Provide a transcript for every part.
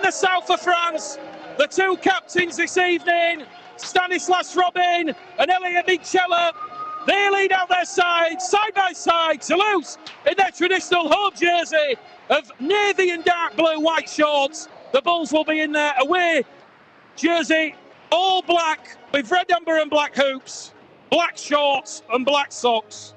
the south of France, the two captains this evening, Stanislas Robin and Elliot Michela, they lead out their side by side. Toulouse in their traditional home jersey of navy and dark blue white shorts. The Bulls will be in their away jersey, all black with red, amber and black hoops, black shorts and black socks.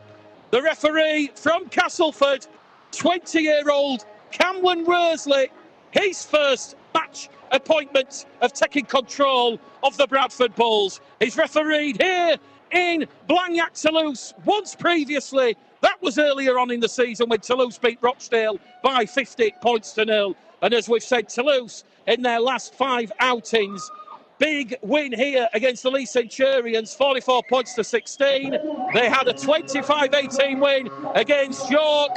The referee from Castleford, 20-year-old Cameron Worsley, his first match appointment of taking control of the Bradford Bulls. He's refereed here in Blagnac, Toulouse, once previously. That was earlier on in the season when Toulouse beat Rochdale by 50 points to 0. And as we've said, Toulouse in their last 5 outings, big win here against the Lee Centurions, 44 points to 16. They had a 25-18 win against York.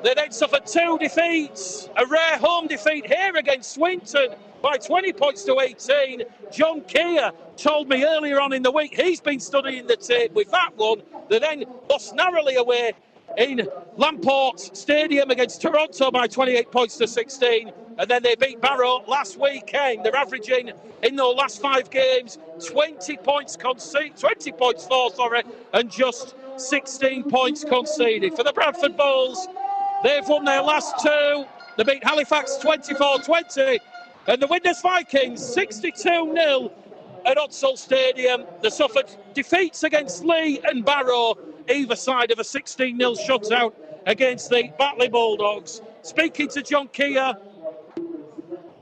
They then suffered 2 defeats, a rare home defeat here against Swinton by 20 points to 18. John Keir told me earlier on in the week he's been studying the tape with that one. They then lost narrowly away in Lamport Stadium against Toronto by 28 points to 16. And then they beat Barrow last weekend. They're averaging in their last 5 games 20 points for, and just 16 points conceded. For the Bradford Bulls, they've won their last 2. They beat Halifax 24-20 and the Widnes Vikings 62-0 at Odsal Stadium. They suffered defeats against Lee and Barrow, either side of a 16-0 shutout against the Batley Bulldogs. Speaking to John Keir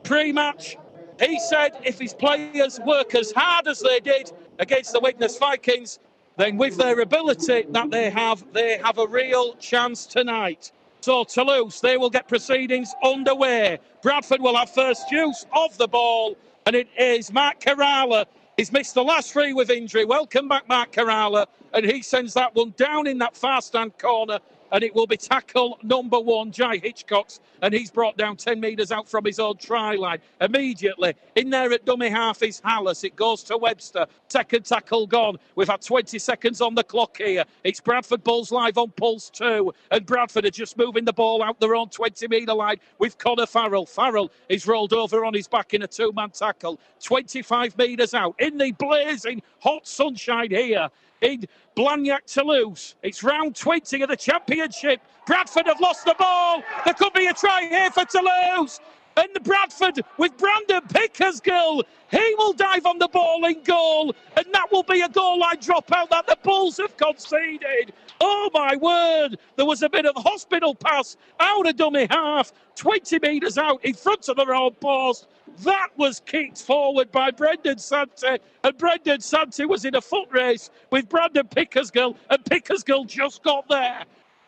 pre-match, he said if his players work as hard as they did against the Widnes Vikings, then with their ability that they have a real chance tonight. So Toulouse, they will get proceedings underway. Bradford will have first use of the ball, and it is Mark Kerala. He's missed the last 3 with injury. Welcome back, Mark Kerala. And he sends that one down in that far stand corner, and it will be tackle number 1, Jai Hitchcocks, and he's brought down 10 metres out from his own try line. Immediately, in there at dummy half is Hallis. It goes to Webster. Second tackle gone. We've had 20 seconds on the clock here. It's Bradford Bulls live on Pulse 2, and Bradford are just moving the ball out their own 20-metre line with Connor Farrell. Farrell is rolled over on his back in a 2-man tackle. 25 metres out in the blazing hot sunshine here in Blagnac, Toulouse. It's round 20 of the championship. Bradford have lost the ball. There could be a try here for Toulouse. And Bradford with Brandon Pickersgill. He will dive on the ball in goal. And that will be a goal line dropout that the Bulls have conceded. Oh my word. There was a bit of a hospital pass out of dummy half. 20 metres out in front of their own post. That was kicked forward by Brendan Sante, and Brendan Sante was in a foot race with Brandon Pickersgill, and Pickersgill just got there.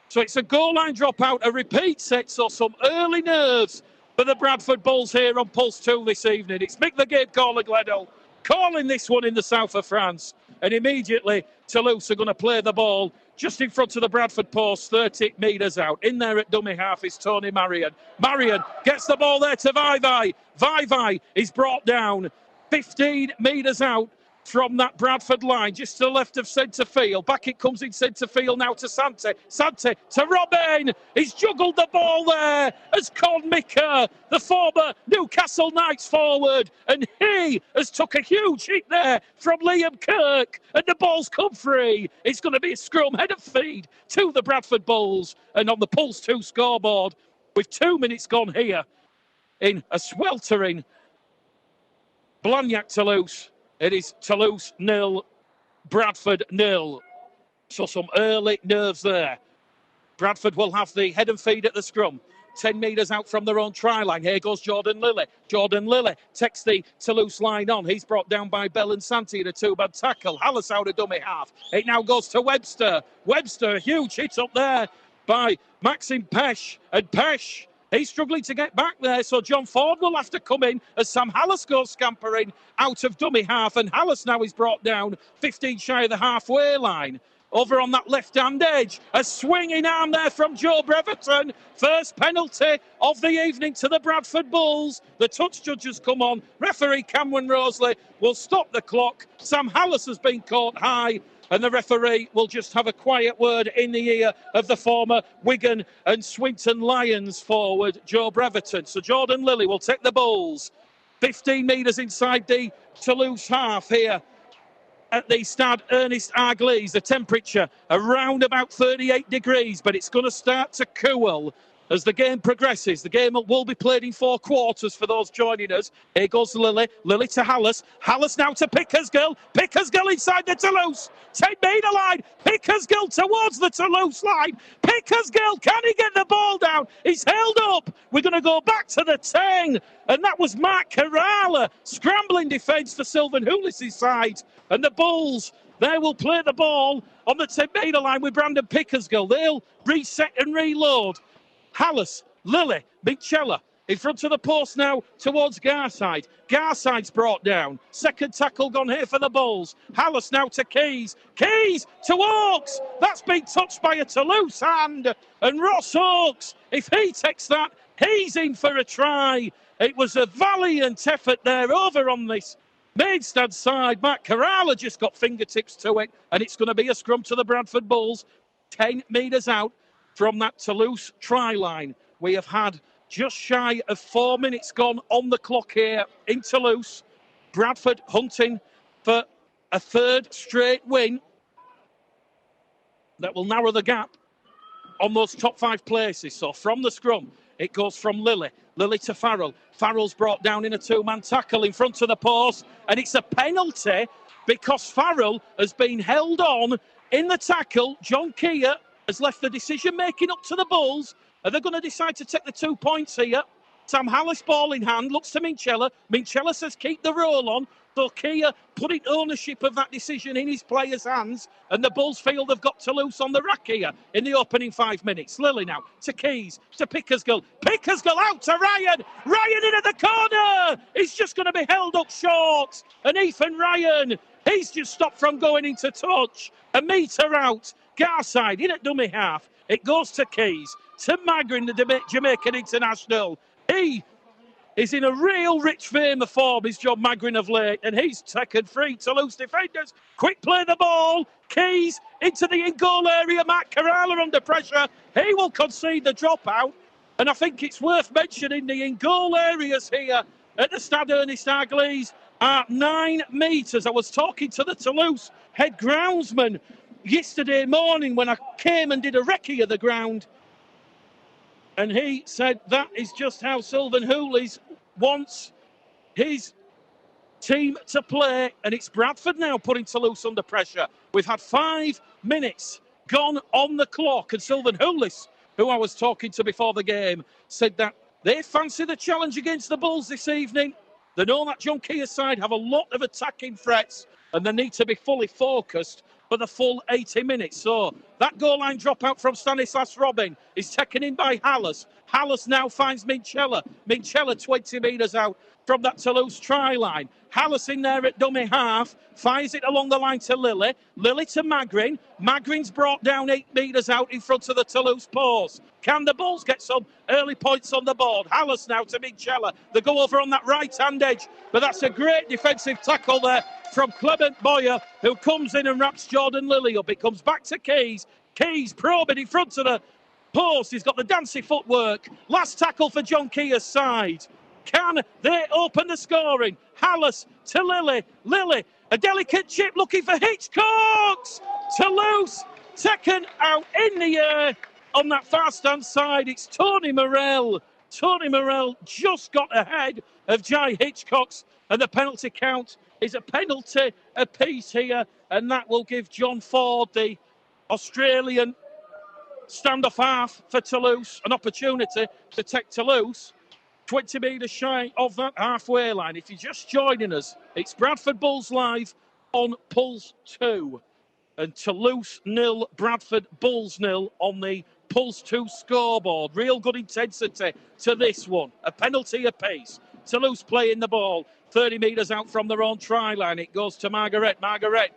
So it's a goal line dropout, a repeat set, so some early nerves for the Bradford Bulls here on Pulse 2 this evening. It's Mick the Game caller Gleddell calling this one in the south of France, and immediately Toulouse are going to play the ball just in front of the Bradford post, 30 metres out. In there at dummy half is Tony Marion. Marion gets the ball there to Vaivai. Vaivai is brought down 15 metres out from that Bradford line, just to the left of centre field. Back it comes in centre field now to Sante. Sante to Robin. He's juggled the ball there as Con Micker, the former Newcastle Knights forward. And he has took a huge hit there from Liam Kirk. And the ball's come free. It's going to be a scrum header feed to the Bradford Bulls. And on the Pulse 2 scoreboard, with 2 minutes gone here in a sweltering Blagnac, Toulouse, it is Toulouse 0, Bradford 0. So some early nerves there. Bradford will have the head and feed at the scrum. 10 metres out from their own try line. Here goes Jordan Lilly. Jordan Lilly takes the Toulouse line on. He's brought down by Bell and Santi in a 2-man tackle. Hallis out of dummy half. It now goes to Webster. Webster, a huge hit up there by Maxim Pesh. And Pesh, he's struggling to get back there, so John Ford will have to come in as Sam Hallis goes scampering out of dummy half, and Hallis now is brought down 15 shy of the halfway line. Over on that left-hand edge, a swinging arm there from Joe Breverton. First penalty of the evening to the Bradford Bulls. The touch judges come on. Referee Cameron Roseley will stop the clock. Sam Hallis has been caught high. and the referee will just have a quiet word in the ear of the former Wigan and Swinton Lions forward, Joe Breverton. So Jordan Lilly will take the Bulls 15 metres inside the Toulouse half here at the Stade Ernest Arglise. The temperature around about 38 degrees, but it's going to start to cool as the game progresses. The game will be played in 4 quarters for those joining us. Here goes Lilly. Lilly to Hallis. Hallis now to Pickersgill. Pickersgill inside the Toulouse 10-metre line. Pickersgill towards the Toulouse line. Pickersgill, can he get the ball down? He's held up. We're going to go back to the 10. And that was Mark Kerala. Scrambling defence to Sylvan Hulis' side. And the Bulls, they will play the ball on the 10-metre line with Brandon Pickersgill. They'll reset and reload. Hallis, Lilly, Michela in front of the post now towards Garside. Garside's brought down. Second tackle gone here for the Bulls. Hallis now to Keys. Keys to Oakes. That's been touched by a Toulouse hand. And Ross Oakes, if he takes that, he's in for a try. It was a valiant effort there over on this Maidstad side. Matt Kerala just got fingertips to it, and it's going to be a scrum to the Bradford Bulls. 10 metres out from that Toulouse try line. We have had just shy of 4 minutes gone on the clock here in Toulouse. Bradford hunting for a 3rd straight win that will narrow the gap on those top 5 places. So from the scrum, it goes from Lilly. Lilly to Farrell. Farrell's brought down in a 2-man tackle in front of the post, and it's a penalty because Farrell has been held on in the tackle. John Keir has left the decision-making up to the Bulls. Are they going to decide to take the 2 points here? Sam Hallis, ball in hand, looks to Minchella. Minchella says keep the roll on. So Keir putting ownership of that decision in his players' hands. And the Bulls feel they've got Toulouse on the rack here in the opening 5 minutes. Lilly now to Keys, to Pickersgill. Pickersgill out to Ryan. Ryan in at the corner. He's just going to be held up short. And Ethan Ryan, he's just stopped from going into touch. A metre out. Garside in at dummy half. It goes to Keys, to Magrin, the Jamaican international. He is in a real rich vein of form, is John Magrin of late, and he's taken 3 Toulouse defenders. Quick play the ball. Keys into the in-goal area. Matt Kerala under pressure. He will concede the dropout. And I think it's worth mentioning the in-goal areas here at the Stade Ernest Arglise are 9 metres. I was talking to the Toulouse head groundsman yesterday morning when I came and did a recce of the ground, and he said that is just how Sylvan Hulis wants his team to play, and it's Bradford now putting Toulouse under pressure. We've had 5 minutes gone on the clock, and Sylvan Hulis, who I was talking to before the game, said that they fancy the challenge against the Bulls this evening. They know that John Keir's side have a lot of attacking threats, and they need to be fully focused for the full 80 minutes. So that goal line dropout from Stanislas Robin is taken in by Hallis. Hallis now finds Minchella. Minchella 20 metres out from that Toulouse try line. Hallis in there at dummy half, fires it along the line to Lilly. Lilly to Magrin. Magrin's brought down 8 metres out in front of the Toulouse post. Can the Bulls get some early points on the board? Hallis now to Minchella. They go over on that right-hand edge, but that's a great defensive tackle there from Clement Boyer, who comes in and wraps Jordan Lilly up. It comes back to Keys. Keys probing in front of the post. He's got the dancey footwork. Last tackle for John Keir's side. Can they open the scoring? Hallis to Lilly. Lilly, a delicate chip looking for Hitchcocks. Toulouse taken out in the air on that far-stand side. It's Tony Morell. Tony Morell just got ahead of Jai Hitchcocks, and the penalty count is a penalty apiece here, and that will give John Ford, the Australian standoff half for Toulouse, an opportunity to take Toulouse 20 metres shy of that halfway line. If you're just joining us, it's Bradford Bulls live on Pulse 2, and Toulouse 0, Bradford Bulls 0 on the Pulse 2 scoreboard. Real good intensity to this one. A penalty apiece. Toulouse playing the ball 30 metres out from their own try line. It goes to Margaret. Margaret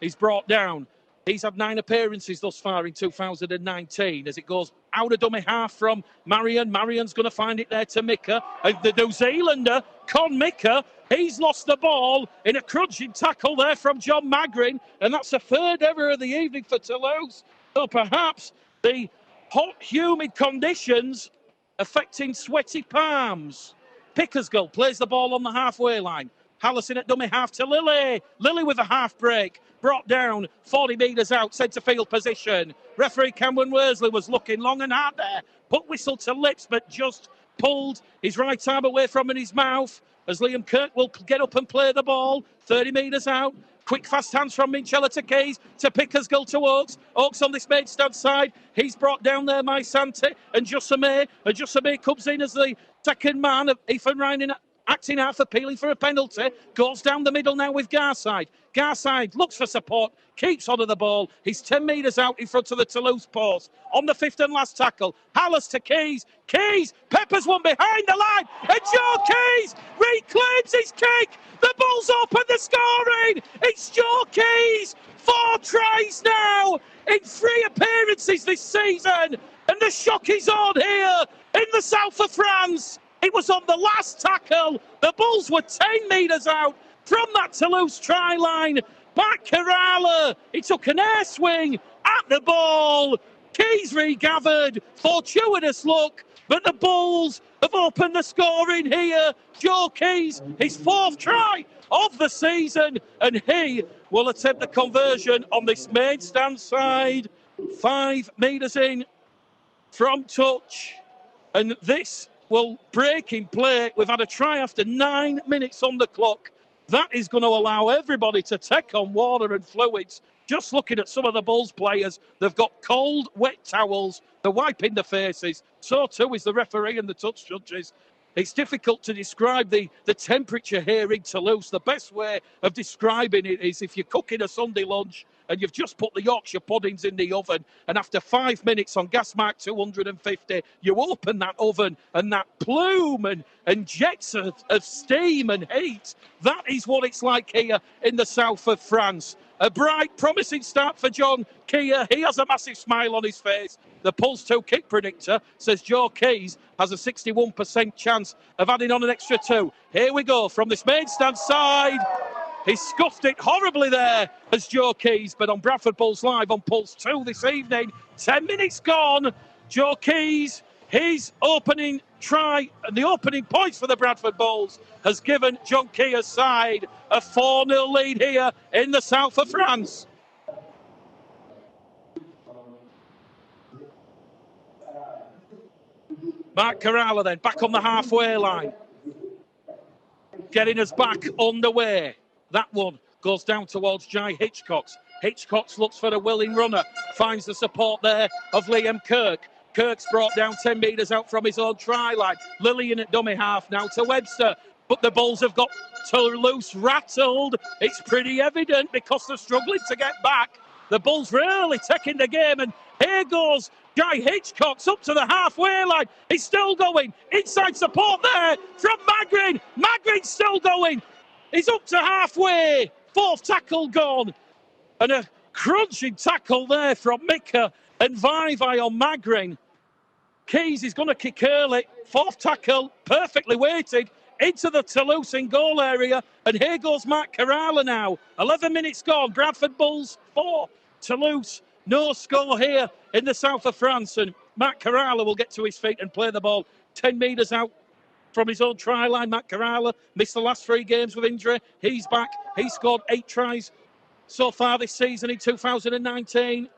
is brought down He's had 9 appearances thus far in 2019 as it goes out of dummy half from Marion. Marion's going to find it there to Mika. And the New Zealander, Con Mika, he's lost the ball in a crunching tackle there from John Magrin. And that's the 3rd error of the evening for Toulouse. So perhaps the hot, humid conditions affecting sweaty palms. Pickersgill plays the ball on the halfway line. Hallison at dummy half to Lily. Lily with a half break. Brought down 40 metres out, centre field position. Referee Cameron Worsley was looking long and hard there. Put whistle to lips, but just pulled his right arm away from his mouth as Liam Kirk will get up and play the ball. 30 metres out. Quick, fast hands from Minchella to Keys, to Pickersgill to Oakes. Oakes on this main stand side. He's brought down there, My Sante and Jussame. And Jussame comes in as the second man of Ethan Ryan acting out for appealing for a penalty. Goes down the middle now with Garside. Garside looks for support, keeps onto the ball. He's 10 metres out in front of the Toulouse post. On the 5th and last tackle, Hallis to Keys. Keys, Peppers one behind the line. And Joe Keys reclaims his kick. The Bulls open the scoring. It's Joe Keys. 4 tries now in 3 appearances this season. And the shock is on here in the south of France. It was on the last tackle. The Bulls were 10 metres out from that Toulouse try line. Back Kerala. He took an air swing at the ball. Keys regathered. Fortuitous look. But the Bulls have opened the scoring here. Joe Keys, his 4th try of the season. And he will attempt the conversion on this main stand side. 5 metres in from touch. And this will break in play. We've had a try after 9 minutes on the clock. That is going to allow everybody to take on water and fluids. Just looking at some of the Bulls players, they've got cold, wet towels. They're wiping their faces. So too is the referee and the touch judges. It's difficult to describe the temperature here in Toulouse. The best way of describing it is if you're cooking a Sunday lunch and you've just put the Yorkshire puddings in the oven, and after 5 minutes on gas mark 250, you open that oven and that plume and jets of steam and heat. That is what it's like here in the south of France. A bright, promising start for John Keir. He has a massive smile on his face. The Pulse 2 kick predictor says Joe Keys has a 61% chance of adding on an extra 2. Here we go from this main stand side. He scuffed it horribly there as Joe Keys, but on Bradford Bulls Live on Pulse 2 this evening, 10 minutes gone. Joe Keys, his opening try and the opening points for the Bradford Bulls has given John Keir's side a 4-0 lead here in the south of France. Mark Kerala then back on the halfway line, getting us back underway. That one goes down towards Jai Hitchcox. Hitchcox looks for a willing runner, finds the support there of Liam Kirk. Kirk's brought down 10 metres out from his own try line. Lillian at dummy half now to Webster. But the Bulls have got Toulouse rattled. It's pretty evident because they're struggling to get back. The Bulls really taking the game, and here goes Guy Hitchcox up to the halfway line. He's still going. Inside support there from Magrin. Magrin's still going. He's up to halfway. 4th tackle gone. And a crunching tackle there from Mika and Vaivai on Magrin. Keys is going to kick early. 4th tackle, perfectly weighted into the Toulouse in goal area. And here goes Mark Kerala now. 11 minutes gone. Bradford Bulls 4. Toulouse, no score here in the south of France. And Mark Kerala will get to his feet and play the ball 10 metres out from his own try line. Matt Kerala missed the last 3 games with injury. He's back. He scored 8 tries so far this season in 2019.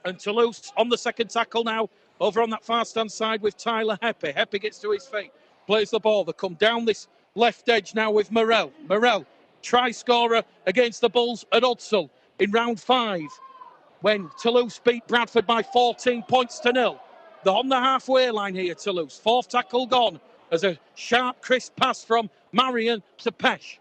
And Toulouse on the second tackle now, over on that far stand side with Tyler Heppy. Heppy gets to his feet, plays the ball. They come down this left edge now with Morel. Morel, try scorer against the Bulls at Odsal in round 5 when Toulouse beat Bradford by 14 points to 0. They're on the halfway line here, Toulouse. 4th tackle gone as a sharp, crisp pass from Marion to Pesh.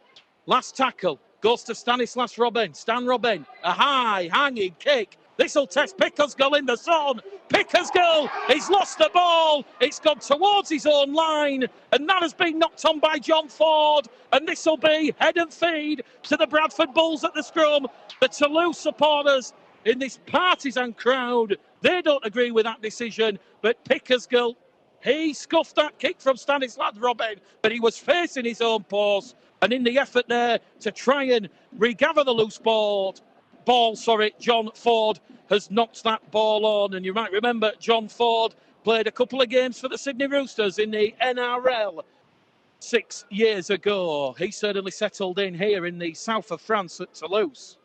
Last tackle goes to Stanislas Robin. Stan Robin, a high, hanging kick. This will test Pickersgill in the zone. Pickersgill, he's lost the ball. It's gone towards his own line. And that has been knocked on by John Ford. And this will be head and feed to the Bradford Bulls at the scrum. The Toulouse supporters in this partisan crowd. They don't agree with that decision, but Pickersgill, he scuffed that kick from Stanislas Robin, but he was facing his own post, and in the effort there to try and regather the loose ball, John Ford has knocked that ball on. And you might remember John Ford played a couple of games for the Sydney Roosters in the NRL 6 years ago. He certainly settled in here in the south of France at Toulouse.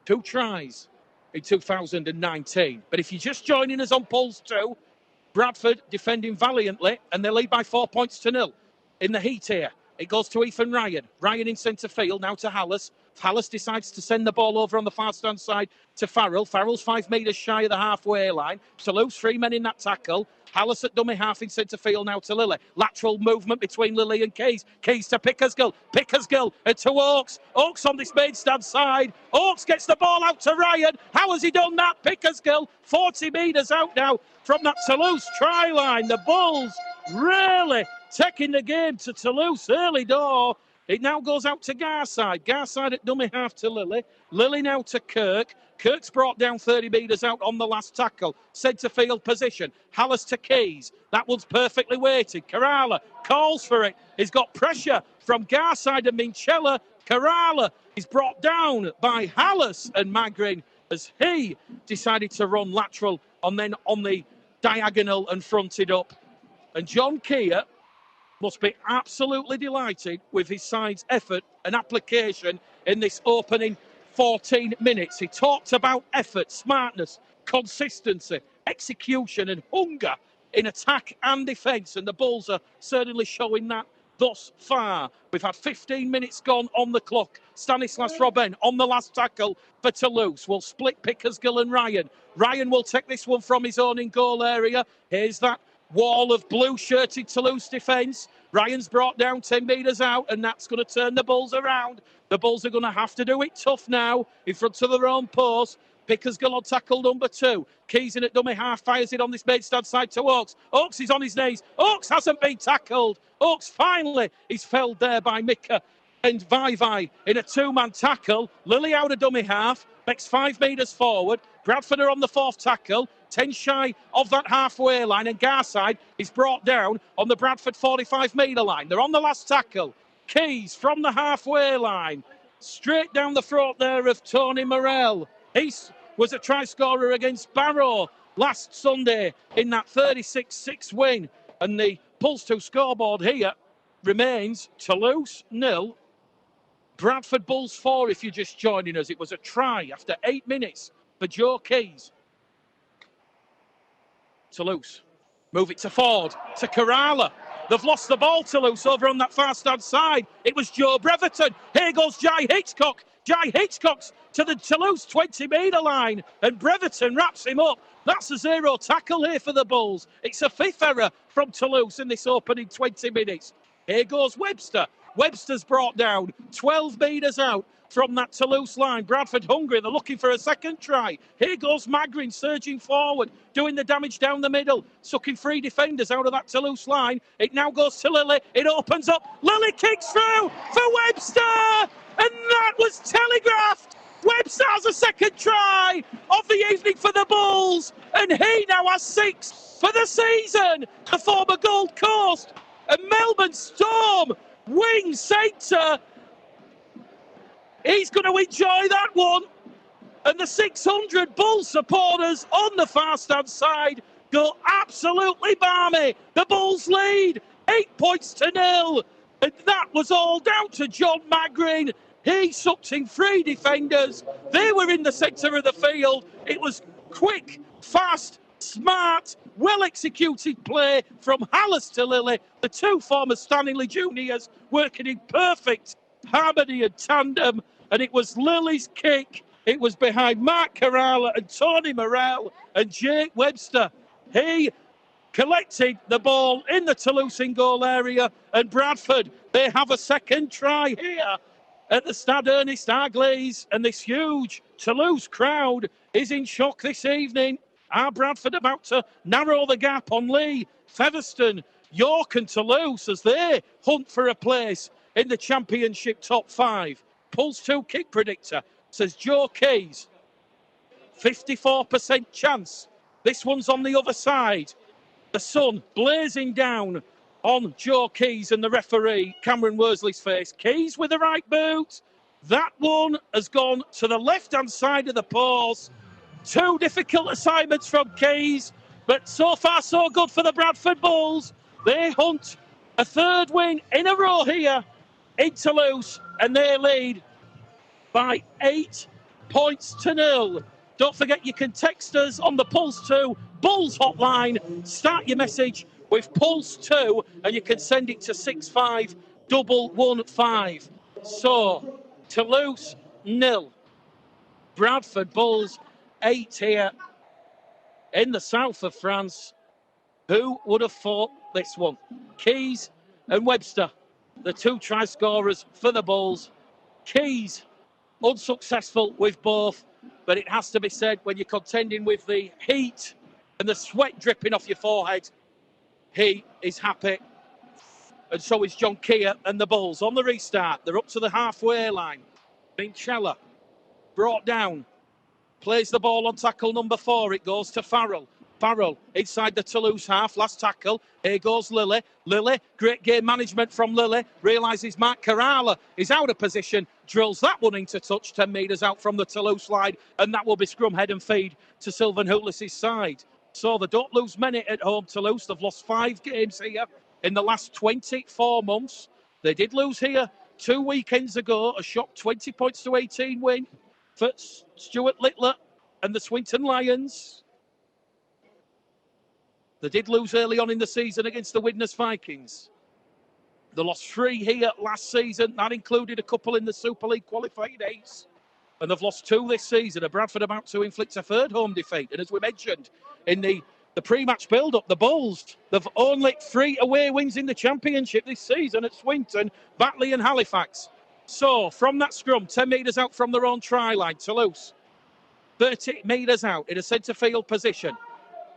2 tries in 2019. But if you're just joining us on Pulse 2, Bradford defending valiantly, and they lead by 4 points to 0 in the heat here. It goes to Ethan Ryan. Ryan in centre field, now to Hallis. Hallis decides to send the ball over on the far-stand side to Farrell. Farrell's 5 metres shy of the halfway line. Toulouse, 3 men in that tackle. Hallis at dummy half in centre field now to Lilly. Lateral movement between Lilly and Keys. Keys to Pickersgill. Pickersgill to Oakes. Oakes on this main stand side. Oakes gets the ball out to Ryan. How has he done that? Pickersgill 40 metres out now from that Toulouse try line. The Bulls really taking the game to Toulouse early door. It now goes out to Garside. Garside at dummy half to Lilly. Lilly now to Kirk. Kirk's brought down 30 metres out on the last tackle. Centre field position. Hallis to Keys. That one's perfectly weighted. Kerala calls for it. He's got pressure from Garside and Minchella. Kerala is brought down by Hallis and Magrin as he decided to run lateral and then on the diagonal and fronted up. And John Keir must be absolutely delighted with his side's effort and application in this opening 14 minutes. He talked about effort, smartness, consistency, execution and hunger in attack and defence, and the Bulls are certainly showing that thus far. We've had 15 minutes gone on the clock. Stanislas Robin on the last tackle for Toulouse will split Pickersgill and Ryan. Ryan will take this one from his own in goal area. Here's that wall of blue-shirted Toulouse defence. Ryan's brought down 10 metres out, and that's going to turn the Bulls around. The Bulls are going to have to do it tough now in front of their own post. Pickersgill on tackle number 2. Keys in at dummy half, fires it on this main stand side to Oakes. Oakes is on his knees. Oakes hasn't been tackled. Oakes finally is felled there by Mika and Vai in a 2-man tackle. Lilly out of dummy half, Beck's 5 metres forward. Bradford are on the 4th tackle, 10 shy of that halfway line, and Garside is brought down on the Bradford 45-metre line. They're on the last tackle. Keys from the halfway line, straight down the throat there of Tony Morell. He was a try scorer against Barrow last Sunday in that 36-6 win. And the Pulse 2 scoreboard here remains Toulouse 0, Bradford Bulls 4 if you're just joining us. It was a try after 8 minutes for Joe Keys. Toulouse move it to Ford, to Kerala. They've lost the ball, Toulouse, over on that far-stand side. It was Joe Breverton. Here goes Jai Hitchcock. Jai Hitchcock's to the Toulouse 20-metre line, and Breverton wraps him up. That's a 0 tackle here for the Bulls. It's a 5th error from Toulouse in this opening 20 minutes. Here goes Webster. Webster's brought down 12 metres out from that Toulouse line. Bradford hungry. They're looking for a second try. Here goes Magrin surging forward, doing the damage down the middle, sucking 3 defenders out of that Toulouse line. It now goes to Lilly. It opens up. Lilly kicks through for Webster, and that was telegraphed. Webster has a second try of the evening for the Bulls, and he now has 6 for the season. The former Gold Coast and Melbourne Storm wing centre. He's going to enjoy that one. And the 600 Bulls supporters on the far-stand side go absolutely balmy. The Bulls lead 8 points to 0. And that was all down to John Magrin. He sucked in 3 defenders. They were in the centre of the field. It was quick, fast, smart, well-executed play from Hallis to Lilly. The 2 former Stanley Juniors working in perfect harmony and tandem. And it was Lilly's kick. It was behind Mark Kerala and Tony Morell and Jake Webster. He collected the ball in the Toulouse in goal area, and Bradford, they have a second try here at the Stade Ernest Arglais, and this huge Toulouse crowd is in shock this evening. Are Bradford about to narrow the gap on Lee, Featherstone, York and Toulouse as they hunt for a place in the championship top 5? Pulse 2 kick predictor says Joe Keys. 54% chance. This one's on the other side. The sun blazing down on Joe Keys and the referee, Cameron Worsley's face. Keys with the right boot. That one has gone to the left-hand side of the post. Two difficult assignments from Keys, but so far so good for the Bradford Bulls. They hunt a third win in a row here in Toulouse, and they lead by 8 points to 0. Don't forget you can text us on the Pulse 2 Bulls hotline. Start your message with Pulse 2 and you can send it to 65115. So, Toulouse 0. Bradford Bulls 8 here in the south of France. Who would have thought this one? Keys and Webster, the two try scorers for the Bulls. Keys unsuccessful with both, but it has to be said when you're contending with the heat and the sweat dripping off your forehead, he is happy. And so is John Keir and the Bulls. On the restart, they're up to the halfway line. Vincella brought down, plays the ball on tackle number 4. It goes to Farrell. Farrell inside the Toulouse half, last tackle. Here goes Lilly. Lilly, great game management from Lilly. Realises Mark Carala is out of position. Drills that one into touch, 10 metres out from the Toulouse line. And that will be scrum, head and feed to Sylvan Houlis' side. So they don't lose many at home, Toulouse. They've lost 5 games here in the last 24 months. They did lose here 2 weekends ago. A shock 20 points to 18 win for Stuart Littler and the Swinton Lions. They did lose early on in the season against the Widnes Vikings. They lost 3 here last season. That included a couple in the Super League qualifying days. And they've lost 2 this season. And Bradford about to inflict a 3rd home defeat. And as we mentioned in the pre-match build-up, the Bulls, they've only 3 away wins in the championship this season at Swinton, Batley and Halifax. So, from that scrum, 10 metres out from their own try line, Toulouse, 30 metres out in a centre field position.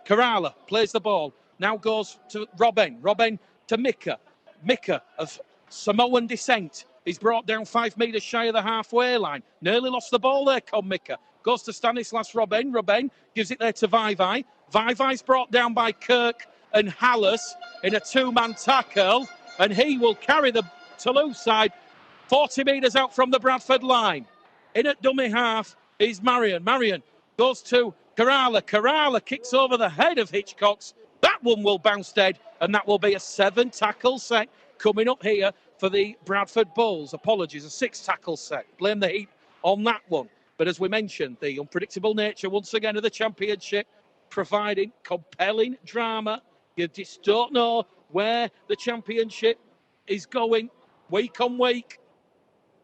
Carala plays the ball, now goes to Robben. Robben to Mika. Mika of Samoan descent. He's brought down 5 metres shy of the halfway line. Nearly lost the ball there, Mika. Goes to Stanislas Robben. Robben gives it there to Vaivai. Vaivai's brought down by Kirk and Hallis in a 2-man tackle. And he will carry the Toulouse side 40 metres out from the Bradford line. In at dummy half is Marion. Marion goes to Carala. Carala kicks over the head of Hitchcock's. That one will bounce dead, and that will be a 7-tackle set coming up here for the Bradford Bulls. Apologies, a 6-tackle set. Blame the heat on that one. But as we mentioned, the unpredictable nature once again of the championship, providing compelling drama. You just don't know where the championship is going week on week.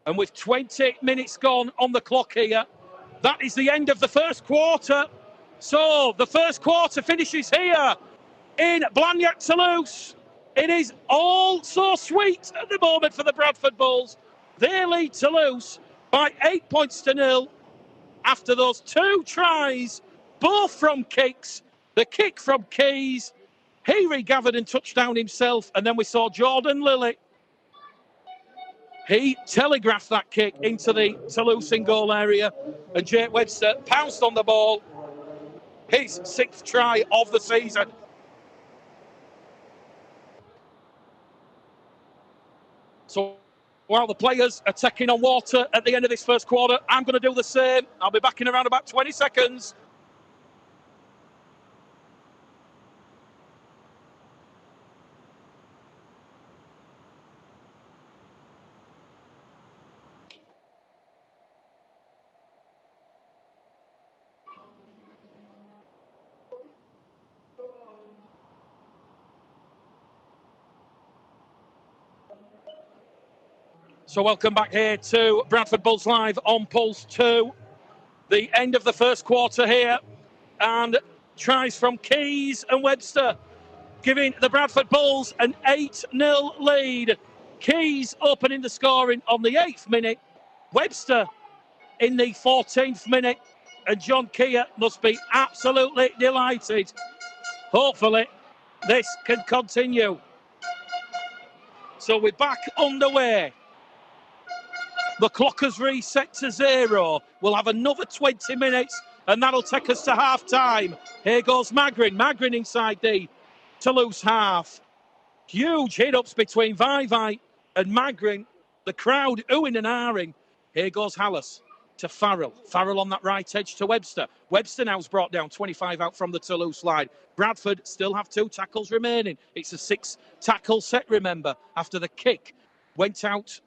And with 20 minutes gone on the clock here, that is the end of the first quarter. So the first quarter finishes here in Blagnac, Toulouse. It is all so sweet at the moment for the Bradford Bulls. They lead Toulouse by 8 points to 0 after those 2 tries, both from kicks. The kick from Keys, he regathered and touched down himself, and then we saw Jordan Lilly. He telegraphed that kick into the Toulouse in goal area, and Jake Webster pounced on the ball. His 6th try of the season. So while the players are taking on water at the end of this first quarter, I'm going to do the same. I'll be back in around about 20 seconds. So welcome back here to Bradford Bulls Live on Pulse 2. The end of the first quarter here. And tries from Keys and Webster, giving the Bradford Bulls an 8-0 lead. Keys opening the scoring on the 8th minute. Webster in the 14th minute. And John Keir must be absolutely delighted. Hopefully, this can continue. So we're back underway. The clock has reset to 0. We'll have another 20 minutes and that'll take us to half-time. Here goes Magrin. Magrin inside the Toulouse half. Huge hit-ups between Vaivai and Magrin. The crowd oohing and ahhing. Here goes Hallis to Farrell. Farrell on that right edge to Webster. Webster now's brought down 25 out from the Toulouse line. Bradford still have 2 tackles remaining. It's a 6-tackle set, remember, after the kick went out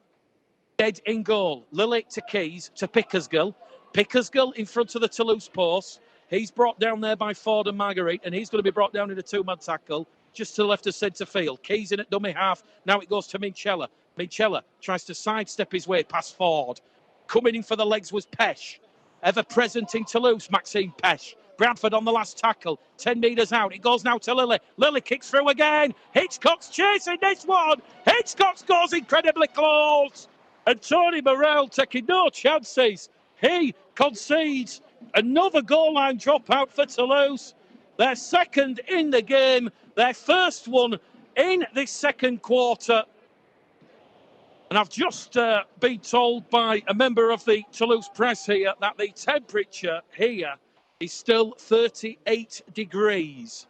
dead in goal. Lily to Keys to Pickersgill. Pickersgill in front of the Toulouse post. He's brought down there by Ford and Marguerite, and he's going to be brought down in a 2-man tackle just to the left of centre field. Keys in at dummy half. Now it goes to Minchella. Minchella tries to sidestep his way past Ford. Coming in for the legs was Pesh. Ever present in Toulouse, Maxime Pesh. Bradford on the last tackle. 10 metres out. It goes now to Lily. Lily kicks through again. Hitchcock's chasing this one. Hitchcock scores incredibly close. And Tony Morrell taking no chances. He concedes another goal line dropout for Toulouse. Their second in the game. Their first one in this second quarter. And I've just been told by a member of the Toulouse press here that the temperature here is still 38 degrees.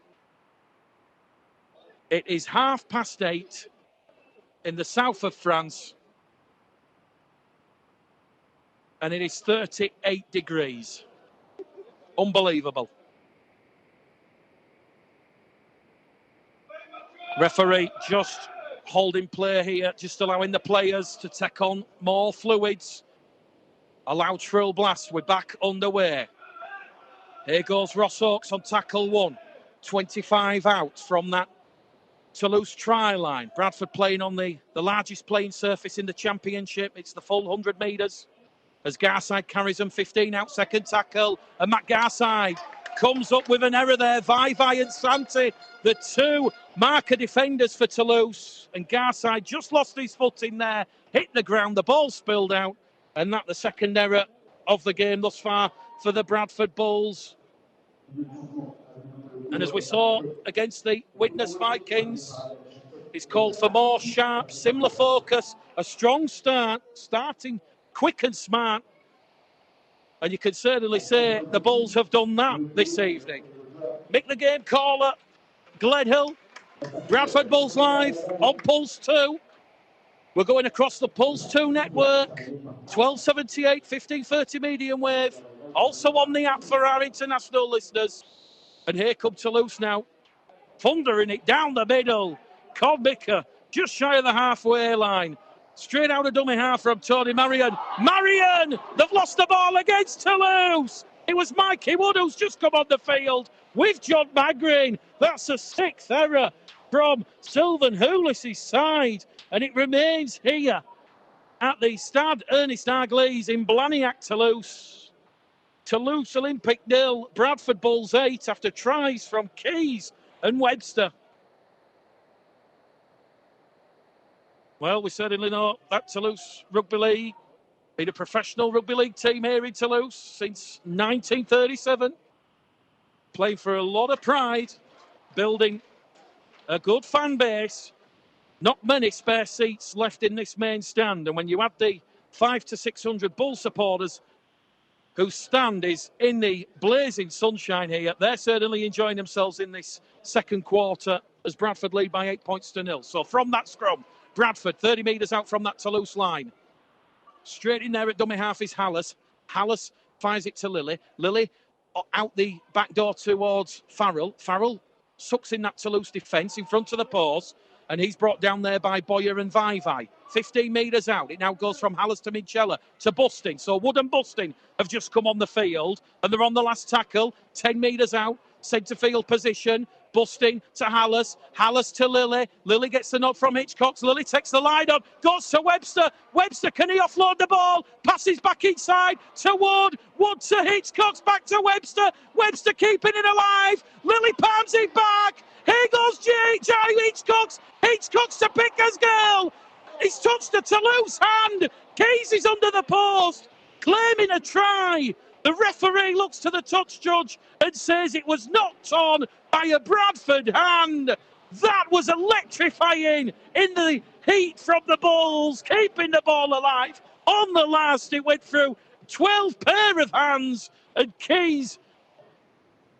It is 8:30 in the south of France. And it is 38 degrees. Unbelievable. Referee just holding play here, just allowing the players to take on more fluids. A loud shrill blast. We're back underway. Here goes Ross Oakes on tackle 1. 25 out from that Toulouse try line. Bradford playing on the largest playing surface in the championship. It's the full 100 metres. As Garside carries them 15 out, second tackle. And Matt Garside comes up with an error there. Vaivai and Santi, the 2 marker defenders for Toulouse. And Garside just lost his footing there, hit the ground, the ball spilled out. And that the second error of the game thus far for the Bradford Bulls. And as we saw against the Widnes Vikings, it's called for more sharp, similar focus, a strong start, starting quick and smart. And you can certainly say the Bulls have done that this evening. Mick the game caller, Gledhill, Bradford Bulls Live on Pulse 2. We're going across the Pulse 2 network, 1278, 1530 medium wave. Also on the app for our international listeners. And here come Toulouse now, thundering it down the middle. Conbicker just shy of the halfway line. Straight out of dummy half from Tony Marion. Marion! They've lost the ball against Toulouse. It was Mikey Wood who's just come on the field with John Magrin. That's a 6th error from Sylvan Houlis' side. And it remains here at the Stade Ernest Arglise in Blagnac, Toulouse. Toulouse Olympique 0, Bradford Bulls 8 after tries from Keys and Webster. Well, we certainly know that Toulouse Rugby League, been a professional rugby league team here in Toulouse since 1937. Playing for a lot of pride, building a good fan base. Not many spare seats left in this main stand. And when you add the 500 to 600 Bull supporters whose stand is in the blazing sunshine here, they're certainly enjoying themselves in this second quarter as Bradford lead by 8 points to 0. So from that scrum, Bradford, 30 metres out from that Toulouse line. Straight in there at dummy half is Hallis. Hallis fires it to Lily. Lily out the back door towards Farrell. Farrell sucks in that Toulouse defence in front of the post. And he's brought down there by Boyer and Vaivai. 15 metres out. It now goes from Hallis to Minchella to Busting. So Wood and Busting have just come on the field. And they're on the last tackle. 10 metres out. Centre field position. Busting to Hallis. Hallis to Lily. Lily gets the nod from Hitchcock. Lily takes the line up. Goes to Webster. Webster, can he offload the ball? Passes back inside to Wood. Wood to Hitchcock. Back to Webster. Webster keeping it alive. Lily palms it back. Here goes Jai Hitchcock. Hitchcock to Pickersgill. He's touched the Toulouse hand. Keys is under the post, claiming a try. The referee looks to the touch judge and says it was knocked on by a Bradford hand. That was electrifying in the heat from the Bulls, keeping the ball alive. On the last, it went through 12 pair of hands, and Keys,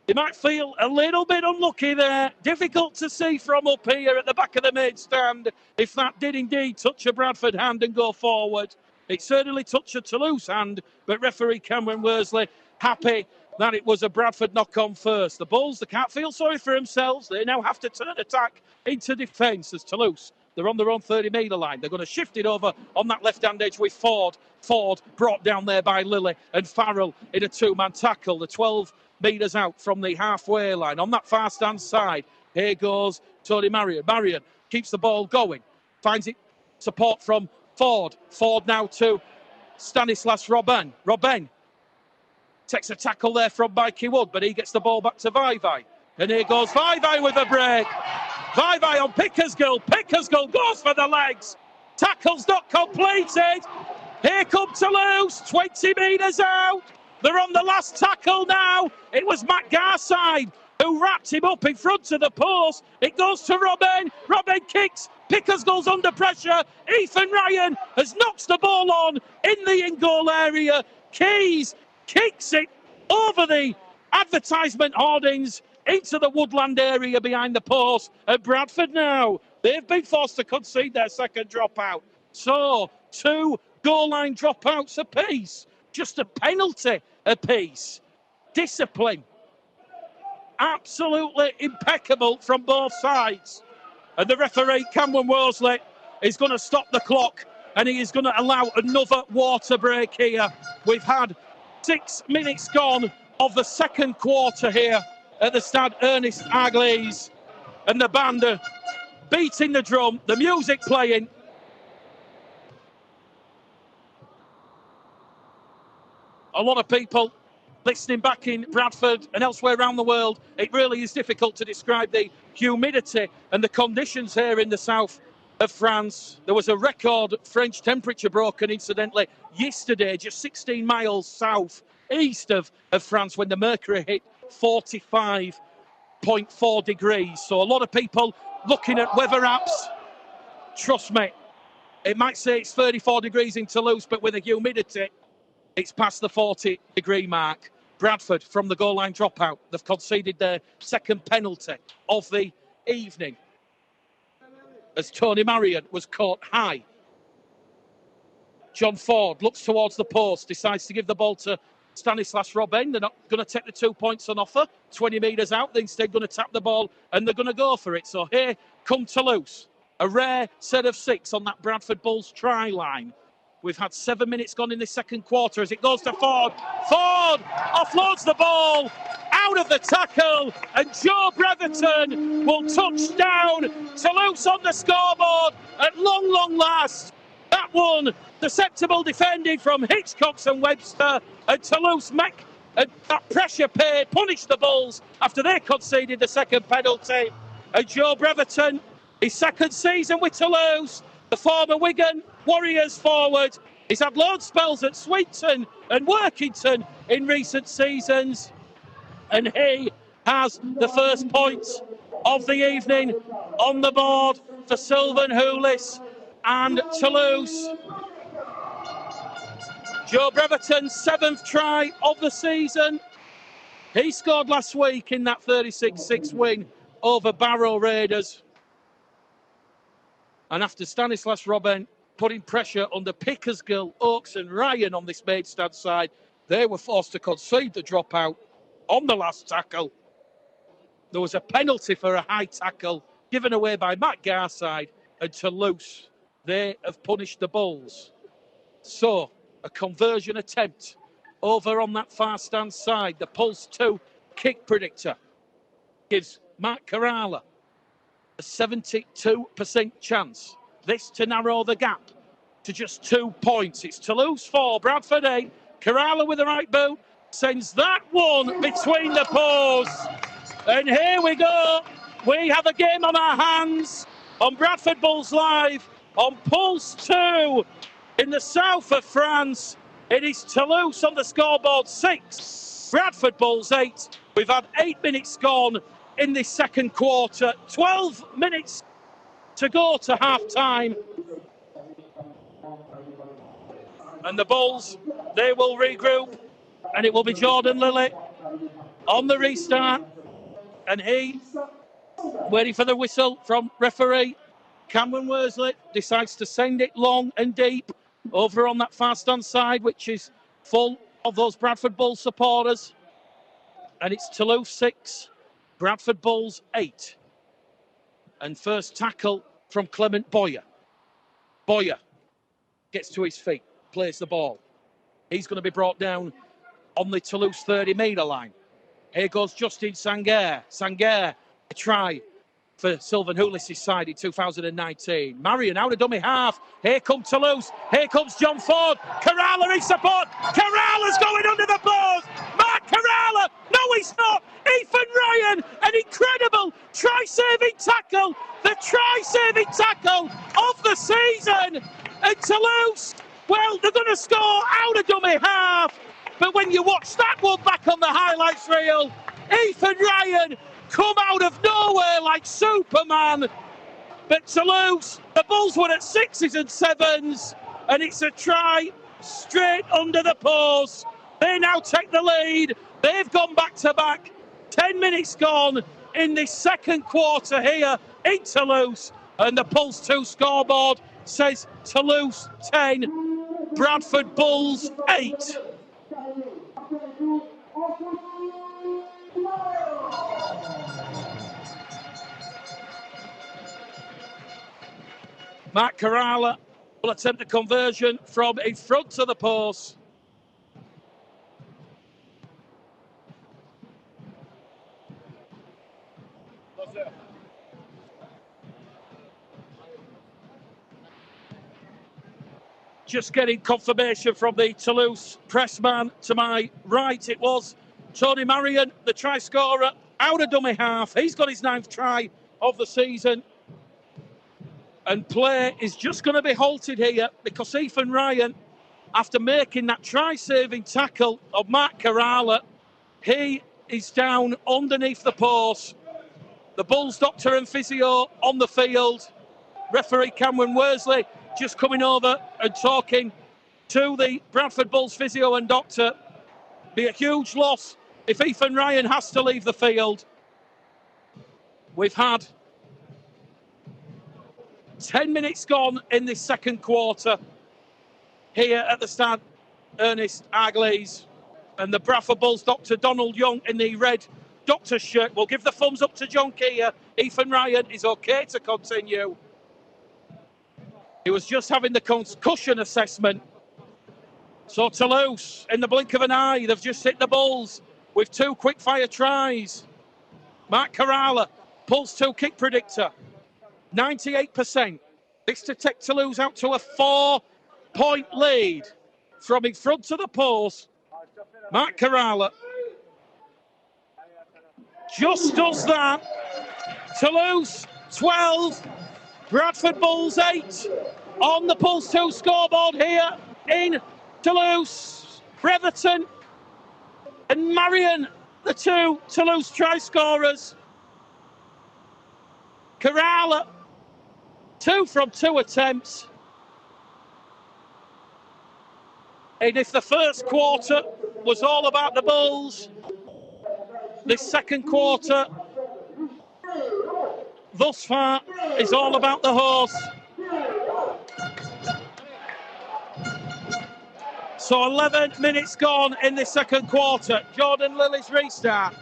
he might feel a little bit unlucky there. Difficult to see from up here at the back of the main stand if that did indeed touch a Bradford hand and go forward. It certainly touched a Toulouse hand, but referee Cameron Worsley happy that it was a Bradford knock-on first. The Bulls, they can't feel sorry for themselves. They now have to turn attack into defence as Toulouse, they're on their own 30-metre line. They're going to shift it over on that left-hand edge with Ford. Ford brought down there by Lilly and Farrell in a two-man tackle. The 12 metres out from the halfway line. On that far-stand side, here goes Tony Marion. Marion keeps the ball going, finds it support from Ford. Ford now to Stanislas Robben. Robben takes a tackle there from Mikey Wood, but he gets the ball back to Vaivai. And here goes Vaivai with a break. Vaivai on Pickersgill. Pickersgill goes for the legs. Tackle's not completed. Here comes Toulouse, 20 metres out. They're on the last tackle now. It was Matt Garside who wrapped him up in front of the post. It goes to Robben. Robben kicks. Pickersgill's under pressure. Ethan Ryan has knocked the ball on in the in-goal area. Keys kicks it over the advertisement hoardings into the woodland area behind the post. And Bradford now, they've been forced to concede their second dropout. So, 2 goal line dropouts apiece. Just a penalty apiece. Discipline. Absolutely impeccable from both sides. And the referee, Cameron Worsley, is going to stop the clock and he is going to allow another water break here. We've had 6 minutes gone of the second quarter here at the Stade Ernest Arglise. And the band are beating the drum, the music playing. A lot of people listening back in Bradford and elsewhere around the world, it really is difficult to describe the humidity and the conditions here in the south of France. There was a record French temperature broken, incidentally, yesterday, just 16 miles south east of France, when the mercury hit 45.4 degrees. So a lot of people looking at weather apps. Trust me, it might say it's 34 degrees in Toulouse, but with the humidity, it's past the 40-degree mark. Bradford from the goal line dropout. They've conceded their second penalty of the evening as Tony Marion was caught high. John Ford looks towards the post, decides to give the ball to Stanislas Robben. They're not going to take the 2 points on offer, 20 metres out. They're instead going to tap the ball and they're going to go for it. So here come Toulouse. A rare set of 6 on that Bradford Bulls try line. We've had 7 minutes gone in the second quarter as it goes to Ford. Ford offloads the ball out of the tackle, and Joe Breverton will touch down. Toulouse on the scoreboard at long last. That one, susceptible defending from Hitchcocks and Webster, and Toulouse make that pressure pay, punish the Bulls after they conceded the second penalty. And Joe Breverton, his second season with Toulouse, the former Wigan Warriors forward. He's had load spells at Swinton and Workington in recent seasons. And he has the first point of the evening on the board for Sylvain Houlis and Toulouse. Joe Breverton's 7th try of the season. He scored last week in that 36-6 win over Barrow Raiders. And after Stanislas Robben putting pressure under Pickersgill, Oakes and Ryan on this maidstad side, they were forced to concede the dropout on the last tackle. There was a penalty for a high tackle given away by Matt Garside, and Toulouse, they have punished the Bulls. So, a conversion attempt over on that far stand side. The Pulse 2 kick predictor gives Mark Kerala a 72% chance. This to narrow the gap to just 2 points. It's Toulouse 4, Bradford 8. Kerala with the right boot sends that one between the posts. And here we go. We have a game on our hands on Bradford Bulls Live on Pulse 2 in the south of France. It is Toulouse on the scoreboard 6, Bradford Bulls 8. We've had 8 minutes gone in this second quarter. 12 minutes to go to half-time. And the Bulls, they will regroup, and it will be Jordan Lilly on the restart. And he, waiting for the whistle from referee Cameron Worsley, decides to send it long and deep over on that far stand side, which is full of those Bradford Bulls supporters. And it's Toulouse 6, Bradford Bulls 8. And first tackle from Clement Boyer. Boyer gets to his feet, plays the ball. He's going to be brought down on the Toulouse 30-metre line. Here goes Justin Sangaré. Sangaré, a try for Sylvain Houlis' side in 2019. Marion out of dummy half. Here comes Toulouse. Here comes John Ford. Kerala in support. Kerala's going under the post. Mark Kerala. No, he's not. Ethan Ryan, an incredible try-saving tackle. The try-saving tackle of the season. And Toulouse, well, they're going to score out of dummy half. But when you watch that one back on the highlights reel, Ethan Ryan come out of nowhere like Superman. But Toulouse, the Bulls were at 6s and 7s, and it's a try straight under the post. They now take the lead. They've gone back to back. 10 minutes gone in this second quarter here in Toulouse. And the Pulse 2 scoreboard says Toulouse 10, Bradford Bulls 8. Mark Kerala will attempt a conversion from in front of the post. Just getting confirmation from the Toulouse pressman to my right. It was Tony Marion, the try scorer, out of dummy half. He's got his 9th try of the season. And play is just going to be halted here because Ethan Ryan, after making that try-saving tackle of Mark Kerala, he is down underneath the post. The Bulls doctor and physio on the field. Referee Cameron Worsley just coming over and talking to the Bradford Bulls physio and doctor. Be a huge loss if Ethan Ryan has to leave the field. We've had 10 minutes gone in this second quarter here at the Stade Ernest Arglès. And the Bradford Bulls doctor Donald Young in the red doctor's shirt will give the thumbs up to John Keir. Ethan Ryan is okay to continue. He was just having the concussion assessment. So Toulouse, in the blink of an eye, they've just hit the Bulls with 2 quick-fire tries. Mark Kerala, Pulse 2 kick predictor. 98%. This to take Toulouse out to a 4-point lead from in front of the post. Mark Kerala just does that. Toulouse 12, Bradford Bulls 8 on the Pulse 2 scoreboard here in Toulouse. Breverton and Marion, the 2 Toulouse try scorers. Kerala, 2 from 2 attempts. And if the first quarter was all about the Bulls, this second quarter, thus far, is all about the horse. So 11 minutes gone in the second quarter. Jordan Lilly's restart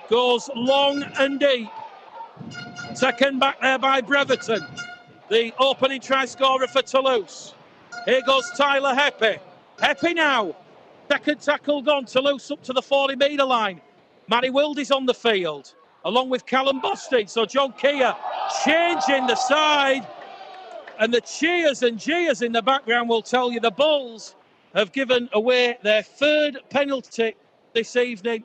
goes long and deep. Taken back there by Breverton, the opening try scorer for Toulouse. Here goes Tyler Heppy. Heppy now. Second tackle gone. Toulouse up to the 40-metre line. Matty Wildy's on the field, along with Callum Bostic. So John Keir changing the side. And the cheers and jeers in the background will tell you the Bulls have given away their 3rd penalty this evening.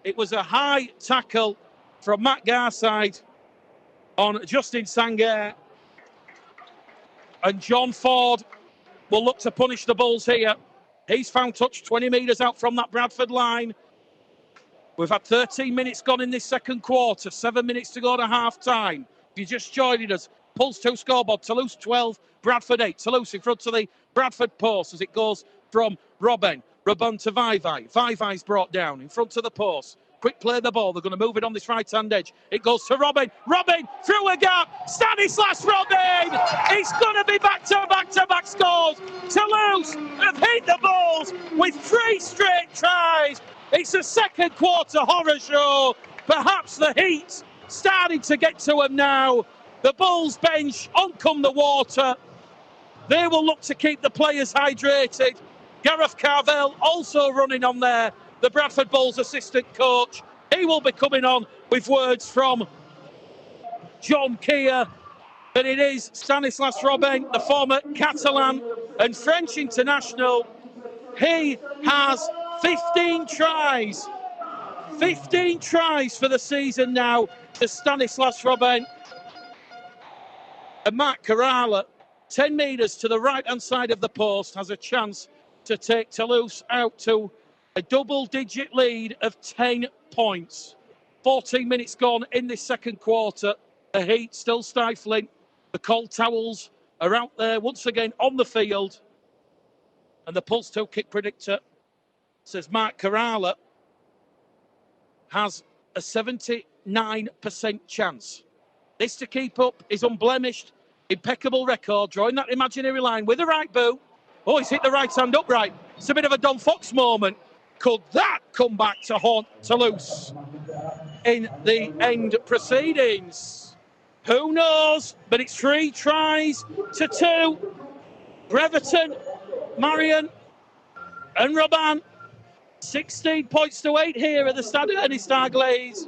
It was a high tackle from Matt Garside on Justin Sangaré. And John Ford will look to punish the Bulls here. He's found touch 20 metres out from that Bradford line. We've had 13 minutes gone in this second quarter, 7 minutes to go to half-time. If you're just joining us, Pulls 2 scoreboard. Toulouse 12, Bradford 8. Toulouse in front of the Bradford post as it goes from Robben. Robben to Vaivai. Vaivai's brought down in front of the post. Quick play the ball. They're going to move it on this right-hand edge. It goes to Robben. Robben through a gap. Stanislas Robben. It's going to be back-to-back scores. Toulouse have hit the balls with 3 straight tries. It's a second quarter horror show. Perhaps the heat starting to get to them now. The Bulls bench, on come the water. They will look to keep the players hydrated. Gareth Carvel also running on there, the Bradford Bulls assistant coach. He will be coming on with words from John Keir. And it is Stanislas Robben, the former Catalan and French international. He has 15 tries. 15 tries for the season now to Stanislas Robben. And Matt Kerala, 10 metres to the right-hand side of the post, has a chance to take Toulouse out to a double-digit lead of 10 points. 14 minutes gone in this second quarter. The heat still stifling. The cold towels are out there once again on the field. And the Pulse 2 kick predictor says Mark Kerala has a 79% chance. This to keep up is unblemished, impeccable record, drawing that imaginary line with the right boot. Oh, he's hit the right hand upright. It's a bit of a Don Fox moment. Could that come back to haunt Toulouse in the end proceedings? Who knows? But it's 3 tries to 2. Breverton, Marion and Robben. 16 points to 8 here at the Stade Denis Starglaze.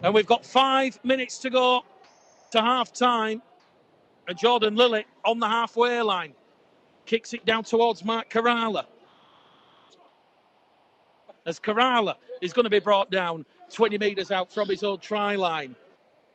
And we've got 5 minutes to go to half-time. And Jordan Lilly on the halfway line. Kicks it down towards Mark Kerala. As Kerala is going to be brought down 20 metres out from his own try line.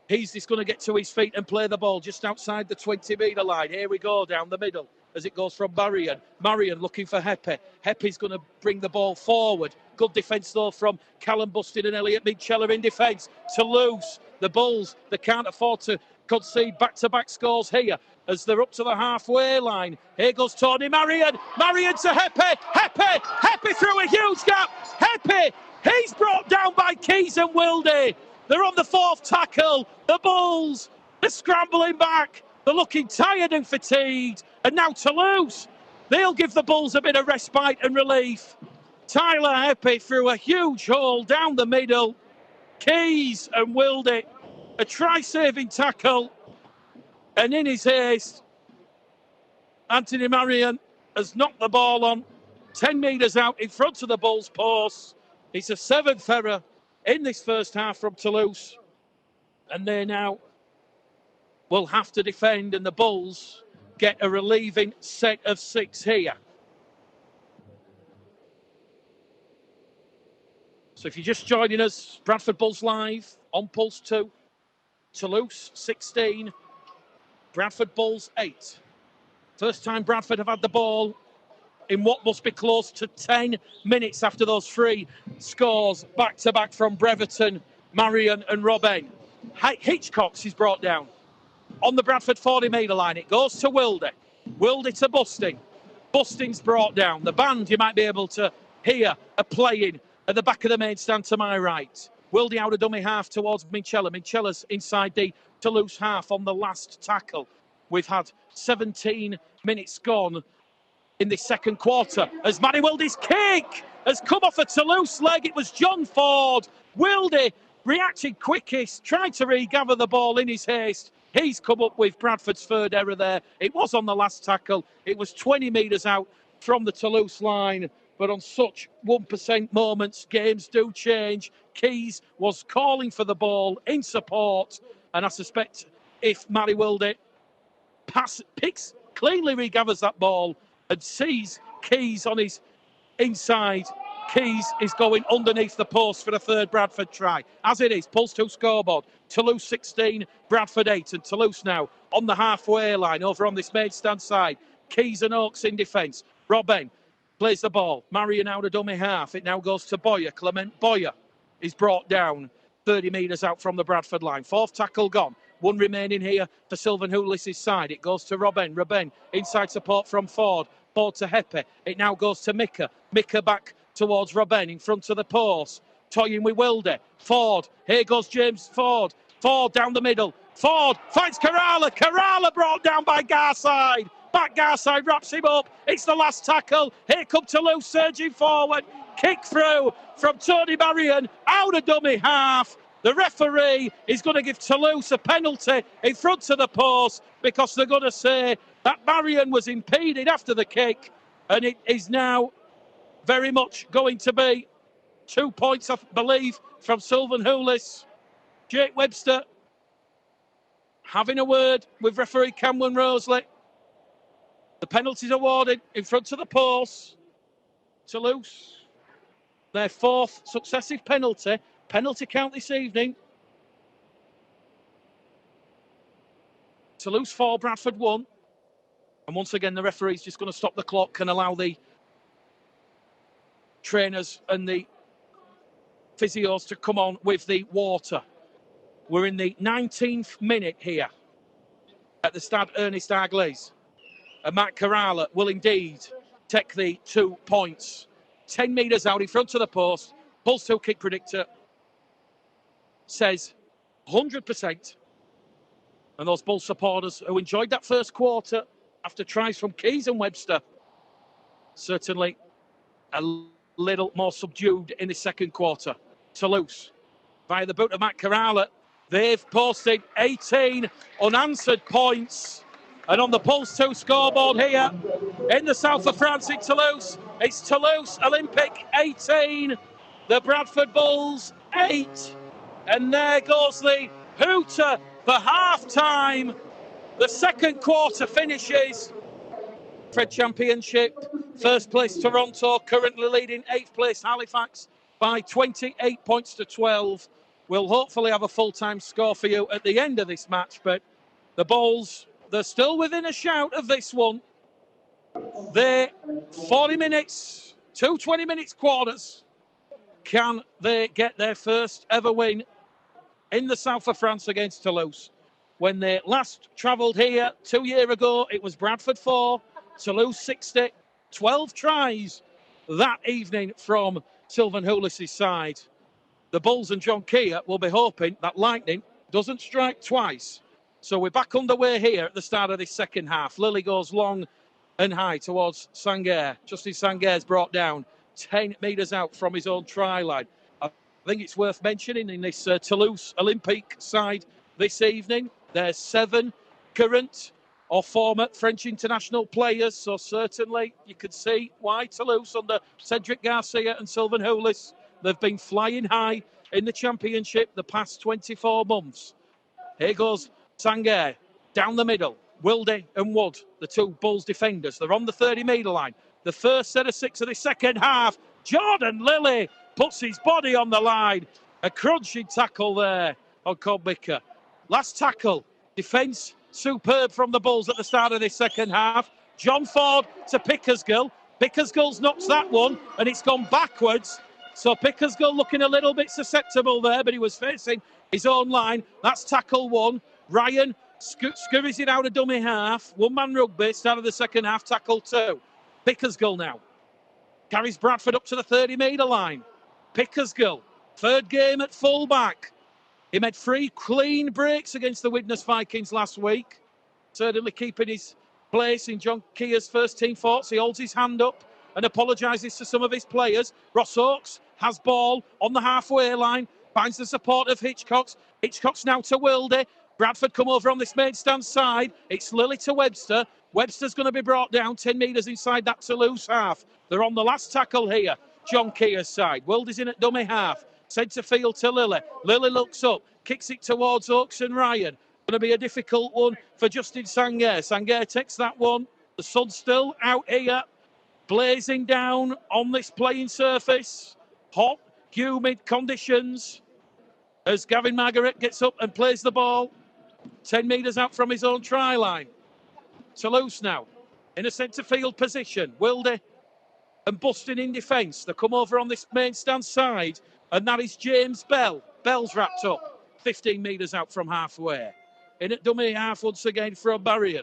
He's just going to get to his feet and play the ball just outside the 20-metre line. Here we go down the middle as it goes from Marion. Marion looking for Hepe. Hepe's going to bring the ball forward. Good defence, though, from Callum Bustin and Elliot Midcheller in defence. Toulouse, the Bulls, they can't afford to concede back-to-back scores here as they're up to the halfway line. Here goes Tony Marion. Marion to Hepe. Hepe through a huge gap. Hepe, he's brought down by Keys and Wilde. They're on the 4th tackle. The Bulls, they're scrambling back. They're looking tired and fatigued. And now Toulouse, they'll give the Bulls a bit of respite and relief. Tyler Hepe through a huge hole down the middle. Keys and Wilde, a try-saving tackle. And in his haste, Anthony Marion has knocked the ball on 10 metres out in front of the Bulls' post. It's a 7th error in this first half from Toulouse. And they now will have to defend, and the Bulls get a relieving set of 6 here. So if you're just joining us, Bradford Bulls live on Pulse 2. Toulouse 16, Bradford Bulls 8. First time Bradford have had the ball in what must be close to 10 minutes after those 3 scores back-to-back from Breverton, Marion and Robben. Hitchcock's is brought down on the Bradford 40-metre line. It goes to Wilde. Wilde to Busting. Busting's brought down. The band you might be able to hear are playing at the back of the main stand to my right. Wilde out of dummy half towards Midcheller. Midcheller's inside the Toulouse half on the last tackle. We've had 17 minutes gone in the second quarter as Matty Wilde's kick has come off a Toulouse leg. It was John Ford. Wilde reacted quickest, tried to regather the ball in his haste. He's come up with Bradford's third error there. It was on the last tackle. It was 20 metres out from the Toulouse line. But on such 1% moments, games do change. Keys was calling for the ball in support. And I suspect if Matty Wilde cleanly regathers that ball and sees Keys on his inside, Keys is going underneath the post for the 3rd Bradford try. As it is, Pulse 2 scoreboard. Toulouse 16, Bradford 8. And Toulouse now on the halfway line over on this main stand side. Keys and Oaks in defence. Robben plays the ball. Marion out of dummy half. It now goes to Boyer. Clement Boyer is brought down 30 metres out from the Bradford line. 4th tackle gone. One remaining here for Sylvan Houlis' side. It goes to Robben. Robben, inside support from Ford. Ford to Hepe. It now goes to Mika. Mika back towards Robben in front of the post. Toying with Wilde. Ford. Here goes James Ford. Ford down the middle. Ford finds Kerala. Kerala brought down by Garside. Back Garside wraps him up. It's the last tackle. Here come Toulouse surging forward. Kick through from Tony Marion out of dummy half. The referee is going to give Toulouse a penalty in front of the post because they're going to say that Marion was impeded after the kick, and it is now very much going to be 2 points, I believe, from Sylvan Houlis. Jake Webster having a word with referee Cameron Roseley. The penalty's awarded in front of the post. Toulouse, their fourth successive penalty count this evening. Toulouse 4, Bradford 1. And once again, the referee's just going to stop the clock and allow the trainers and the physios to come on with the water. We're in the 19th minute here at the Stade Ernest Arglès. And Matt Kerala will indeed take the 2 points. 10 metres out in front of the post. Pulse 2 kick predictor says 100%. And those Bulls supporters who enjoyed that first quarter after tries from Keys and Webster, certainly a little more subdued in the second quarter. Toulouse, via the boot of Matt Kerala, they've posted 18 unanswered points. And on the Pulse 2 scoreboard here in the south of France in Toulouse, it's Toulouse Olympique 18, the Bradford Bulls 8. And there goes the hooter for half-time. The second quarter finishes. Fred Championship, first place Toronto, currently leading 8th place Halifax by 28 points to 12. We'll hopefully have a full-time score for you at the end of this match, but the Bulls, they're still within a shout of this one. They're 40 minutes, 2 20-minute quarters. Can they get their first ever win in the south of France against Toulouse? When they last travelled here 2 years ago, it was Bradford 4, Toulouse 60, 12 tries that evening from Sylvan Houlis' side. The Bulls and John Keir will be hoping that lightning doesn't strike twice. So we're back underway here at the start of this second half. Lily goes long and high towards Sanguer. Justin Sanguer's brought down 10 metres out from his own try line. I think it's worth mentioning in this Toulouse Olympique side this evening, there's 7 current or former French international players. So certainly you can see why Toulouse under Cedric Garcia and Sylvan Houlis, they've been flying high in the championship the past 24 months. Here goes Sanguer down the middle. Wilde and Wood, the 2 Bulls defenders, they're on the 30-metre line. The first set of 6 of the second half. Jordan Lilly puts his body on the line. A crunching tackle there on Cobb-Mika. Last tackle, defence superb from the Bulls at the start of this second half. John Ford to Pickersgill. Pickersgill's knocks that one and it's gone backwards. So Pickersgill looking a little bit susceptible there, but he was facing his own line. That's tackle 1. Ryan scurries it out of dummy half. 1-man rugby, start of the second half, tackle 2. Pickersgill now carries Bradford up to the 30-metre line. Pickersgill, third game at full-back. He made 3 clean breaks against the Widnes Vikings last week. Certainly keeping his place in John Keir's first team thoughts. He holds his hand up and apologises to some of his players. Ross Oakes has ball on the halfway line. Finds the support of Hitchcock's. Hitchcock's now to Wilde. Bradford come over on this main stand side. It's Lily to Webster. Webster's going to be brought down 10 metres inside that Toulouse half. They're on the last tackle here. John Keir's side. Wilde's in at dummy half. Centre field to Lily. Lily looks up. Kicks it towards Oakes and Ryan. Going to be a difficult one for Justin Sanguer. Sanguer takes that one. The sun's still out here. Blazing down on this playing surface. Hot, humid conditions. As Gavin Margaret gets up and plays the ball. 10 metres out from his own try line. Toulouse now in a centre field position. Wilde and Buston in defence. They come over on this main stand side. And that is James Bell. Bell's wrapped up 15 metres out from halfway. in at dummy half once again from Barrier.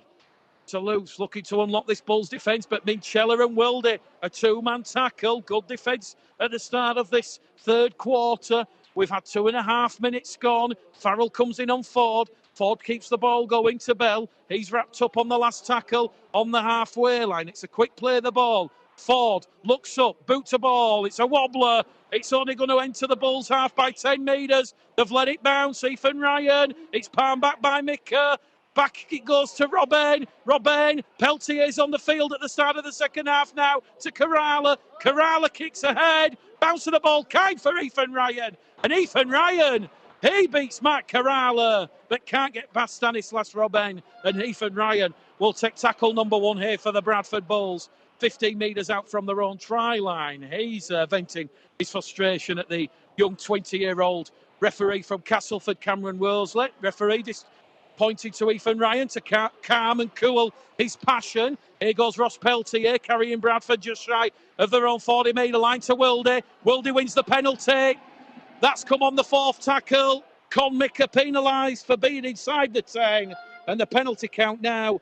Toulouse looking to unlock this Bulls defence, but Minchella and Wilde, a two-man tackle. Good defence at the start of this third quarter. We've had 2.5 minutes gone. Farrell comes in on Ford. Ford keeps the ball going to Bell. He's wrapped up on the last tackle on the halfway line. It's a quick play, the ball. Ford looks up, boots a ball. It's a wobbler. It's only going to enter the Bulls half by 10 metres. They've let it bounce. Ethan Ryan. It's palmed back by Mika. Back it goes to Robin. Peltier's on the field at the start of the second half now to Kerala. Kerala kicks ahead. Bounce of the ball, kind for Ethan Ryan. And Ethan Ryan, he beats Matt Kerala, but can't get past Stanislas Robin. And Ethan Ryan will take tackle number 1 here for the Bradford Bulls. 15 metres out from their own try line. He's venting his frustration at the young 20-year-old referee from Castleford, Cameron Worsley. Referee just pointing to Ethan Ryan to calm and cool his passion. Here goes Ross Peltier carrying Bradford just shy of their own 40-metre line to Wilde. Wilde wins the penalty. That's come on the 4th tackle. Con Mika penalised for being inside the 10. And the penalty count now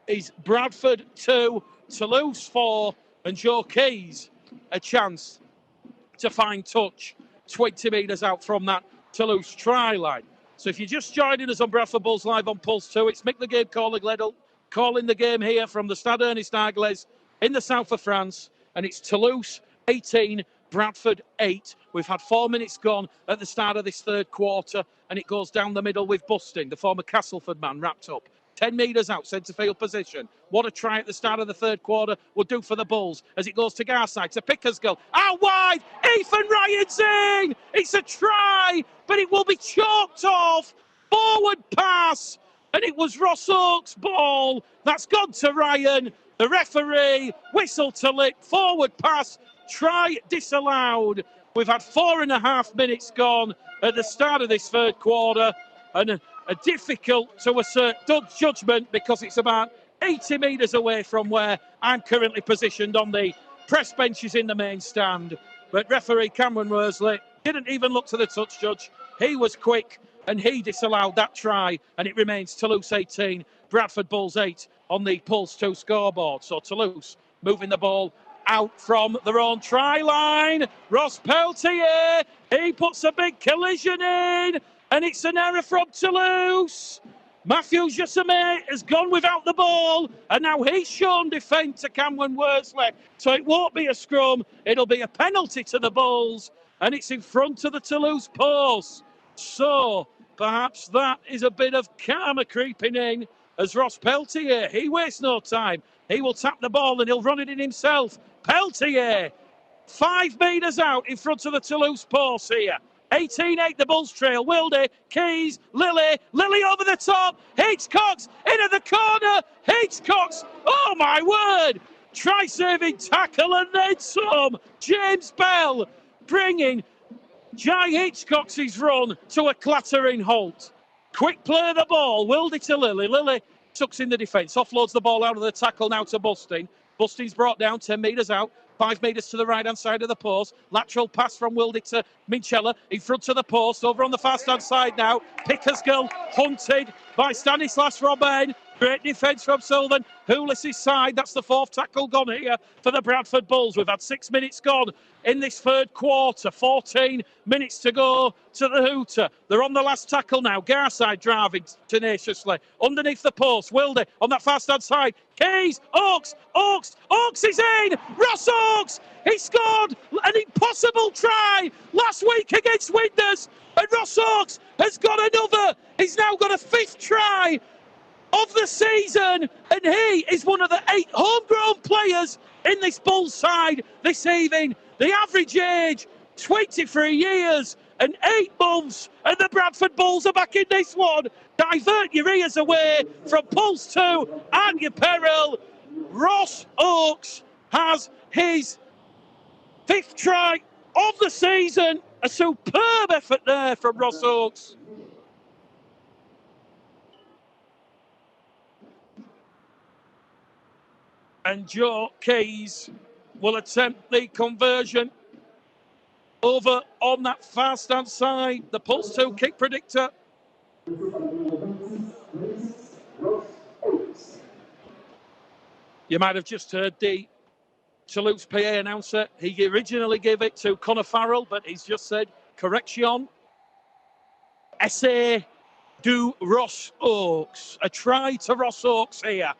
is Bradford 2, Toulouse 4, and Joe Keys a chance to find touch 20 metres out from that Toulouse try line. So if you're just joining us on Bradford Bulls Live on Pulse 2, it's Mick the Game calling the game here from the Stade Ernest Arglès in the south of France. And it's Toulouse 18, Bradford 8. We've had 4 minutes gone at the start of this third quarter, and it goes down the middle with Busting, the former Castleford man, wrapped up. 10 metres out, centre field position. What a try at the start of the third quarter will do for the Bulls as it goes to Garside, to Pickersgill. Out wide, Ethan Ryan's in! It's a try, but it will be chalked off. Forward pass, and it was Ross Oak's ball. That's gone to Ryan. The referee, whistle to lip, forward pass, try disallowed. We've had 4.5 minutes gone at the start of this third quarter, and a difficult to assert judgment because it's about 80 metres away from where I'm currently positioned on the press benches in the main stand. But referee Cameron Worsley didn't even look to the touch judge. He was quick and he disallowed that try, and it remains Toulouse 18, Bradford Bulls 8 on the Pulse 2 scoreboard. So Toulouse moving the ball out from their own try line. Ross Peltier, he puts a big collision in. And it's an error from Toulouse. Matthew Jassamé has gone without the ball. And now he's shown defence to Cameron Worsley. So it won't be a scrum. It'll be a penalty to the Bulls. And it's in front of the Toulouse post. So perhaps that is a bit of karma creeping in as Ross Peltier. He wastes no time. He will tap the ball and he'll run it in himself. Peltier, 5 metres out in front of the Toulouse post here. 18-8, the Bulls trail. Wilde, Keys, Lilly over the top. Hitchcox into the corner. Hitchcox, oh my word! Try-saving tackle and then some. James Bell bringing Jai Hitchcox's run to a clattering halt. Quick play of the ball. Wilde to Lilly. Lilly tucks in the defence. Offloads the ball out of the tackle now to Busting. Busting's brought down 10 metres out. 5 metres to the right-hand side of the post. Lateral pass from Wilde to Minchella. In front of the post. Over on the fast-hand side now. Pickersgill hunted by Stanislas Robin. Great defence from Sylvan. Houlis' side. That's the 4th tackle gone here for the Bradford Bulls. We've had 6 minutes gone in this third quarter. 14 minutes to go to the hooter. They're on the last tackle now. Garside driving tenaciously. Underneath the post. Wilde on that fast-hand side. Keys. Oakes is in. Ross Oakes. He scored an impossible try last week against Winders. And Ross Oakes has got another. He's now got a 5th try of the season, and he is one of the 8 homegrown players in this Bulls side this evening. The average age, 23 years and 8 months, and the Bradford Bulls are back in this one. Divert your ears away from Pulse 2 and your peril. Ross Oakes has his 5th try of the season. A superb effort there from Ross Oakes. And Joe Keys will attempt the conversion over on that fast-hand side. The Pulse 2 kick predictor. You might have just heard the Toulouse PA announcer. He originally gave it to Conor Farrell, but he's just said, correction, essay du Ross Oaks. A try to Ross Oaks here.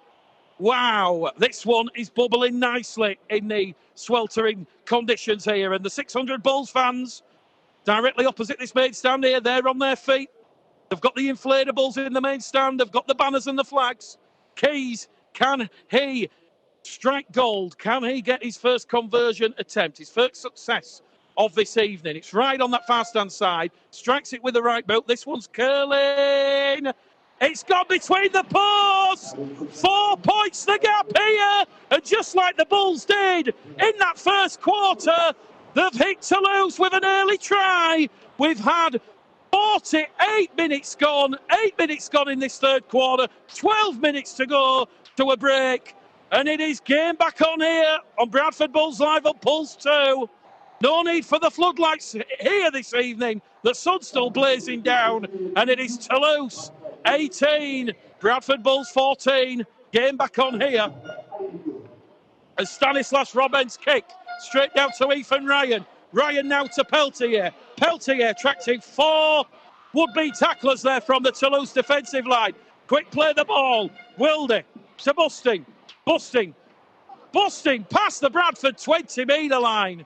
Wow, this one is bubbling nicely in the sweltering conditions here. And the 600 Bulls fans directly opposite this main stand here, they're on their feet. They've got the inflatables in the main stand. They've got the banners and the flags. Keys, can he strike gold? Can he get his first conversion attempt, his first success of this evening? It's right on that far stand side. Strikes it with the right boot. This one's curling. It's gone between the posts. 4 points the gap here. And just like the Bulls did in that first quarter, they've hit Toulouse with an early try. We've had 48 minutes gone. 8 minutes gone in this third quarter. 12 minutes to go to a break. And it is game back on here on Bradford Bulls Live on Pulse 2. No need for the floodlights here this evening. The sun's still blazing down. And it is Toulouse 18, Bradford Bulls 14. Game back on here. As Stanislas Robben's kick straight down to Ethan Ryan. Ryan now to Peltier. Peltier attracting 4 would-be tacklers there from the Toulouse defensive line. Quick play the ball. Wilde to Busting. Busting past the Bradford 20-metre line.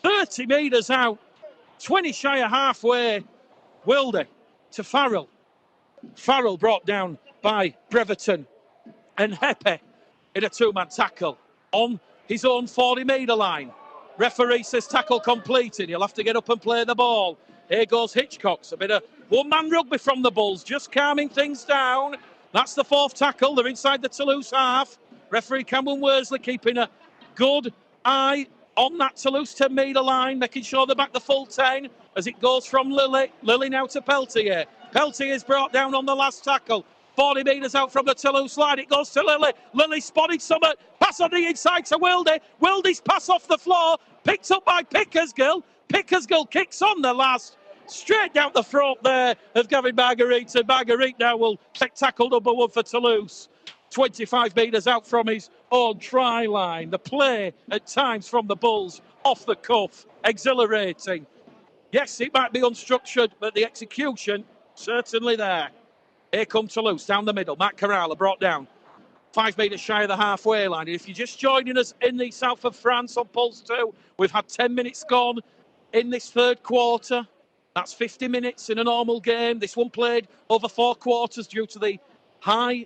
30 metres out. 20 shy of halfway. Wilde to Farrell. Farrell brought down by Breverton. And Hepe in a 2-man tackle on his own 40-metre line. Referee says tackle completed. He'll have to get up and play the ball. Here goes Hitchcock's. A bit of one-man rugby from the Bulls, just calming things down. That's the 4th tackle. They're inside the Toulouse half. Referee Cameron Worsley keeping a good eye on that Toulouse 10-metre line, making sure they're back the full 10 as it goes from Lilly. Lilly now to Peltier. Peltier is brought down on the last tackle. 40 metres out from the Toulouse line. It goes to Lilly. Lilly spotted something. Pass on the inside to Wilde. Wilde's pass off the floor. Picked up by Pickersgill. Pickersgill kicks on the last. Straight down the throat there of Gavin Marguerite. And Marguerite now will take tackle number 1 for Toulouse. 25 metres out from his own try line. The play at times from the Bulls off the cuff. Exhilarating. Yes, it might be unstructured, but the execution certainly there. Here comes Toulouse down the middle. Matt Carrala brought down 5 metres shy of the halfway line. And if you're just joining us in the south of France on Pulse 2, we've had 10 minutes gone in this third quarter. That's 50 minutes in a normal game. This one played over 4 quarters due to the high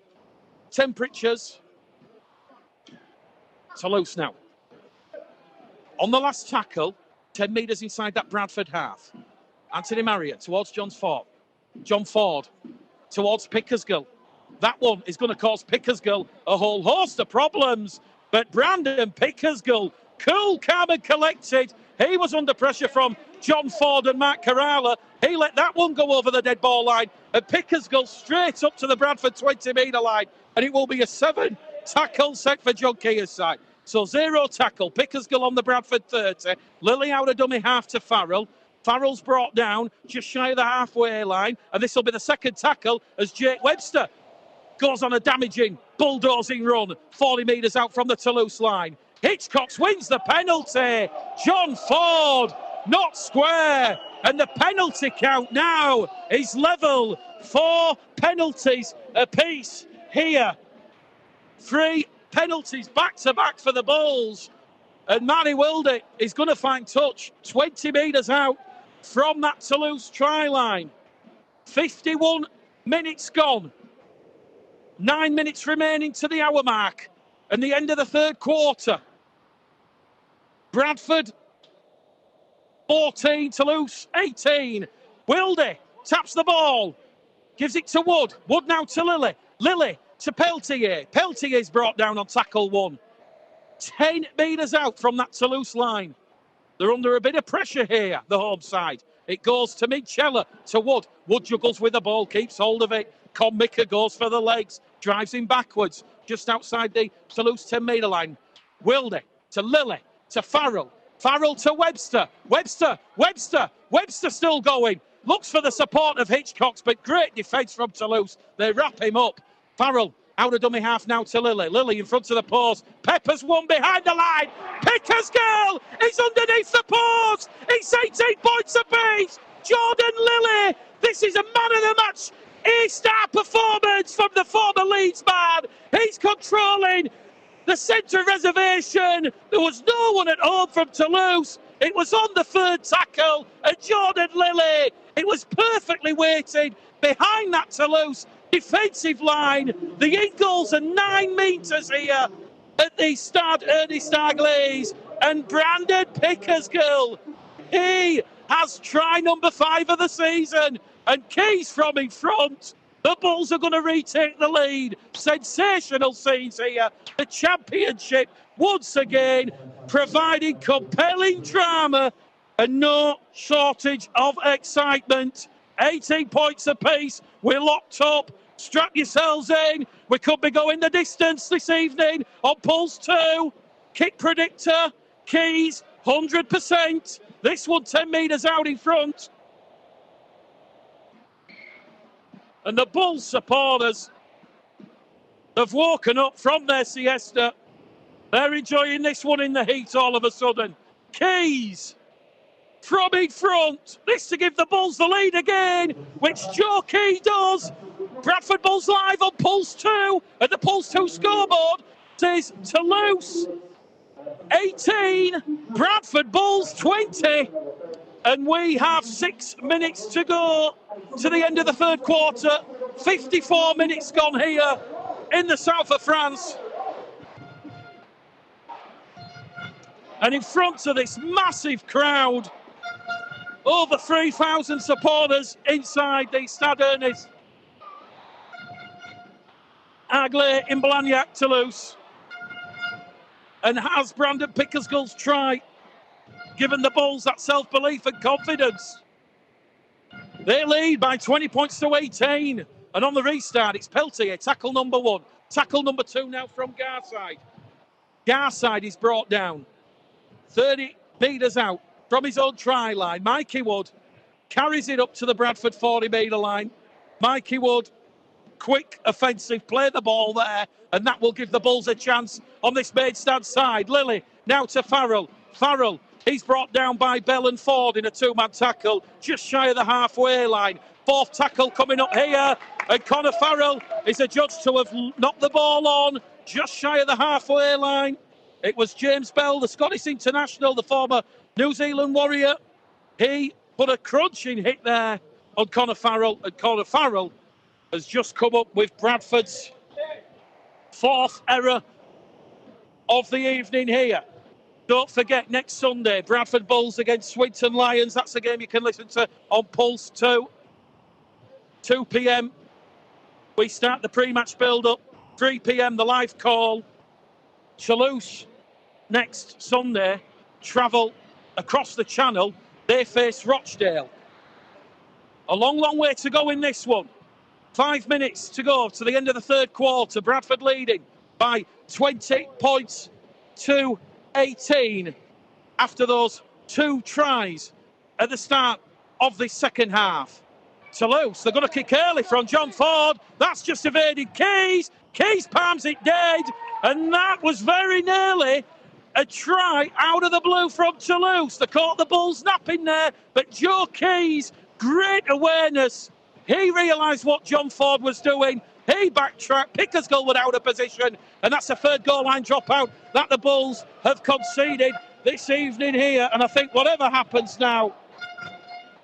temperatures. Toulouse now. On the last tackle, 10 metres inside that Bradford half. Anthony Marriott towards John Ford. John Ford towards Pickersgill. That one is going to cause Pickersgill a whole host of problems. But Brandon Pickersgill, cool, calm and collected. He was under pressure from John Ford and Mark Carrala. He let that one go over the dead ball line. And Pickersgill straight up to the Bradford 20-metre line. And it will be a 7-tackle set for John Keir's side. So 0 tackle. Pickersgill on the Bradford 30. Lilly out of dummy half to Farrell. Farrell's brought down just shy of the halfway line. And this will be the 2nd tackle as Jake Webster goes on a damaging, bulldozing run 40 metres out from the Toulouse line. Hitchcock wins the penalty. John Ford, not square. And the penalty count now is level. 4 penalties apiece here. 3 penalties back-to-back for the Bulls. And Manny Wilde is going to find touch 20 metres out from that Toulouse try line. 51 minutes gone. 9 minutes remaining to the hour mark. And the end of the third quarter. Bradford 14, Toulouse 18. Wilde taps the ball. Gives it to Wood. Wood now to Lilly. Lilly to Peltier. Peltier's brought down on tackle 1. 10 metres out from that Toulouse line. They're under a bit of pressure here, the home side. It goes to Michella, to Wood. Wood juggles with the ball, keeps hold of it. Conmicker goes for the legs, drives him backwards, just outside the Toulouse 10-metre line. Wilde to Lilly, to Farrell. Farrell to Webster. Webster still going. Looks for the support of Hitchcock's, but great defence from Toulouse. They wrap him up. Farrell Out of dummy half now to Lily. Lily in front of the post. Pepper's one behind the line. Picker's goal is underneath the post. It's 18 points apiece. Jordan Lily. This is a man of the match A-star performance from the former Leeds man. He's controlling the centre reservation. There was no one at home from Toulouse. It was on the third tackle, and Jordan Lily, it was perfectly weighted behind that Toulouse defensive line. The in-goals are 9 metres here at the Stade Ernest Arglais, and Brandon Picker's goal. He has try number 5 of the season, and Keys from in front. The Bulls are going to retake the lead. Sensational scenes here. The championship, once again, providing compelling drama and no shortage of excitement. 18 points apiece. We're locked up. Strap yourselves in. We could be going the distance this evening on Pulse 2. Kick predictor, Keys, 100%. This one 10 metres out in front. And the Bulls supporters have woken up from their siesta. They're enjoying this one in the heat all of a sudden. Keys from in front. This to give the Bulls the lead again, which Joe Key does. Bradford Bulls live on Pulse 2 at the Pulse 2 scoreboard. Says Toulouse 18, Bradford Bulls 20. And we have 6 minutes to go to the end of the third quarter. 54 minutes gone here in the south of France. And in front of this massive crowd, over 3,000 supporters inside the Stade Ernest Arglais in Blagnac, Toulouse. And has Brandon Picker's goals try given the Bulls that self-belief and confidence? They lead by 20 points to 18. And on the restart, it's Peltier, tackle number 1. Tackle number 2 now from Garside. Garside is brought down. 30 metres out from his own try line. Mikey Wood carries it up to the Bradford 40-metre line. Mikey Wood, quick, offensive, play the ball there, and that will give the Bulls a chance on this main stand side. Lily now to Farrell. Farrell, he's brought down by Bell and Ford in a 2-man tackle, just shy of the halfway line. Fourth tackle coming up here, and Connor Farrell is adjudged to have knocked the ball on, just shy of the halfway line. It was James Bell, the Scottish international, the former New Zealand Warrior. He put a crunching hit there on Connor Farrell, and Connor Farrell has just come up with Bradford's 4th error of the evening here. Don't forget, next Sunday, Bradford Bulls against Swinton Lions. That's a game you can listen to on Pulse 2. 2 p.m. we start the pre-match build-up. 3 p.m. the live call. Toulouse next Sunday travel across the channel. They face Rochdale. A long, long way to go in this one. 5 minutes to go to the end of the third quarter. Bradford leading by 20 points to 18 after those 2 tries at the start of the second half. Toulouse, they're going to kick early from John Ford. That's just evaded Keys. Keys palms it dead. And that was very nearly a try out of the blue from Toulouse. They caught the Bulls napping there. But Joe Keys, great awareness. He realised what John Ford was doing. He backtracked. Picker's goal was out of position. And that's a third goal line dropout that the Bulls have conceded this evening here. And I think whatever happens now,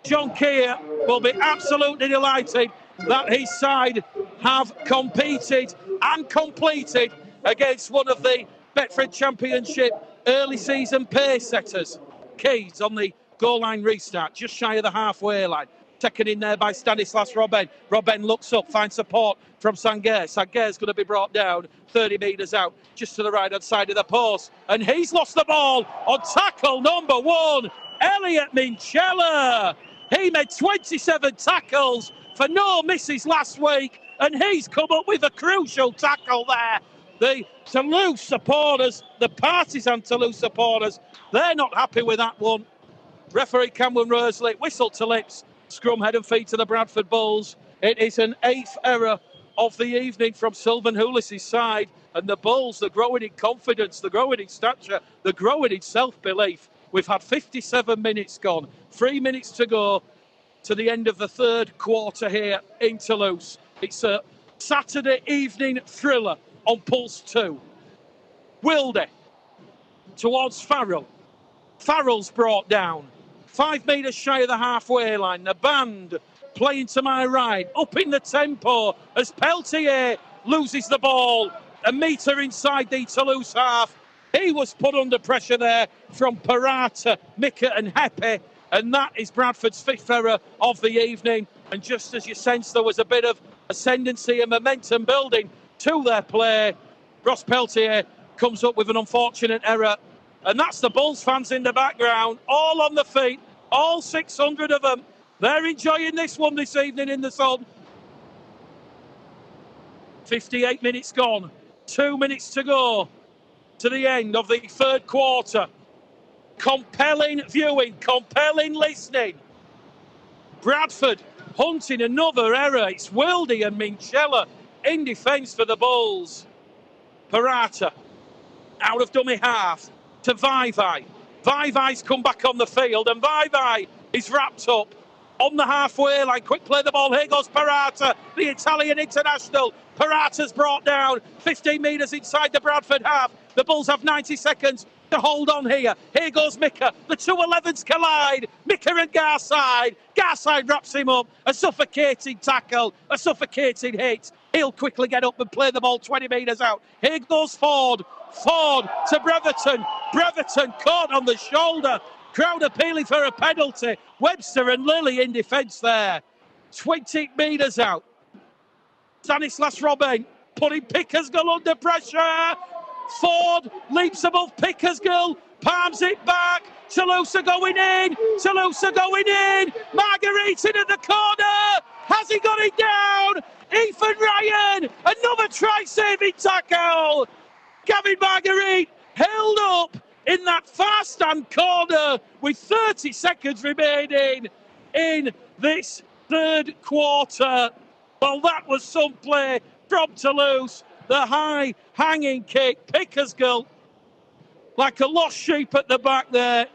John Keir will be absolutely delighted that his side have competed and completed against one of the Betfred Championship early season pace setters. Keys on the goal line restart, just shy of the halfway line. Taken in there by Stanislas Robben. Robben looks up, finds support from Sanguer. Sanguer's going to be brought down 30 metres out, just to the right-hand side of the post. And he's lost the ball on tackle number 1, Elliot Minchella. He made 27 tackles for no misses last week, and he's come up with a crucial tackle there. The Toulouse supporters, the partisan Toulouse supporters, they're not happy with that one. Referee Cameron Roseley, whistle to lips, scrum head and feet to the Bradford Bulls. It is an 8th error of the evening from Sylvan Houlis' side. And the Bulls, they're growing in confidence, they're growing in stature, they're growing in self-belief. We've had 57 minutes gone, 3 minutes to go to the end of the third quarter here in Toulouse. It's a Saturday evening thriller on Pulse 2. Wilde towards Farrell. Farrell's brought down. 5 metres shy of the halfway line. The band playing to my right, up in the tempo as Peltier loses the ball. A metre inside the Toulouse half. He was put under pressure there from Parata, Mika and Hepe. And that is Bradford's fifth error of the evening. And just as you sense there was a bit of ascendancy and momentum building to their play, Ross Peltier comes up with an unfortunate error. And that's the Bulls fans in the background, all on the feet, all 600 of them. They're enjoying this one this evening in the sun. 58 minutes gone, 2 minutes to go to the end of the third quarter. Compelling viewing, compelling listening. Bradford hunting another error. It's Wilde and Minchella in defence for the Bulls. Parata out of dummy half to Vaivai. Vaivai's come back on the field and Vaivai is wrapped up on the halfway line. Quick play the ball. Here goes Parata, the Italian international. Parata's brought down 15 metres inside the Bradford half. The Bulls have 90 seconds to hold on here. Here goes Mika. The two 11s collide. Mika and Garside. Garside wraps him up. A suffocating tackle. A suffocating hit. He'll quickly get up and play the ball 20 metres out. Here goes Ford. Ford to Breverton. Breverton caught on the shoulder. Crowd appealing for a penalty. Webster and Lilly in defence there. 20 metres out. Stanislas Robin putting Pickersgill under pressure. Ford leaps above Pickersgill, palms it back. Toulouse are going in. Toulouse are going in. Marguerite in at the corner. Has he got it down? Ethan Ryan, another try-saving tackle. Gavin Marguerite held up in that far stand corner with 30 seconds remaining in this third quarter. Well, that was some play from Toulouse. The high hanging kick. Pickersgill like a lost sheep at the back there.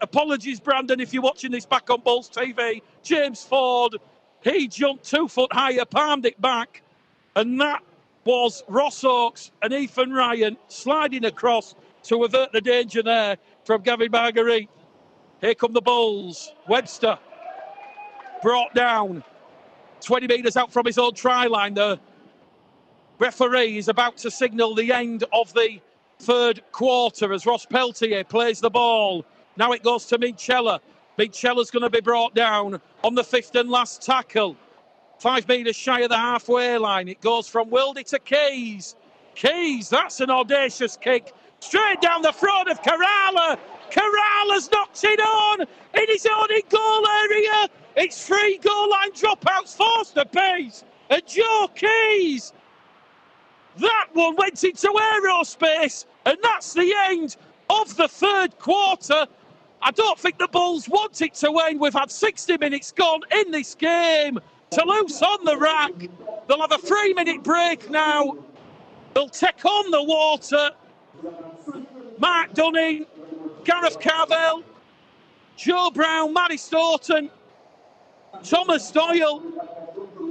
Apologies, Brandon, if you're watching this back on Bulls TV. James Ford, he jumped 2 foot higher, palmed it back. And that was Ross Oakes and Ethan Ryan sliding across to avert the danger there from Gavin Marguerite. Here come the Bulls. Webster brought down 20 metres out from his own try line. The referee is about to signal the end of the third quarter as Ross Peltier plays the ball. Now it goes to Minchella. Minchella's going to be brought down on the fifth and last tackle. 5 metres shy of the halfway line. It goes from Wilde to Keys. Keys, that's an audacious kick. Straight down the front of Kerala. Kerala's knocked it on in his own goal area. It's 3 goal line dropouts forced apiece. And Joe Keys, that one went into aerospace. And that's the end of the third quarter. I don't think the Bulls want it to end. We've had 60 minutes gone in this game. Toulouse on the rack. They'll have a 3-minute break now. They'll take on the water. Mark Dunning, Gareth Carvel, Joe Brown, Matty Staunton, Thomas Doyle,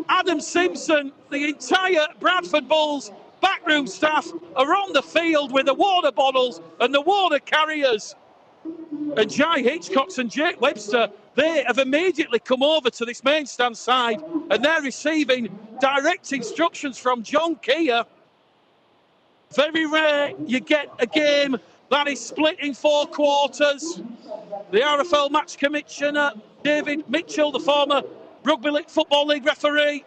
Adam Simpson, the entire Bradford Bulls backroom staff are on the field with the water bottles and the water carriers. And Jai Hitchcox and Jake Webster, they have immediately come over to this main stand side and they're receiving direct instructions from John Keir. Very rare you get a game that is split in 4 quarters. The RFL match commissioner, David Mitchell, the former Rugby League Football League referee,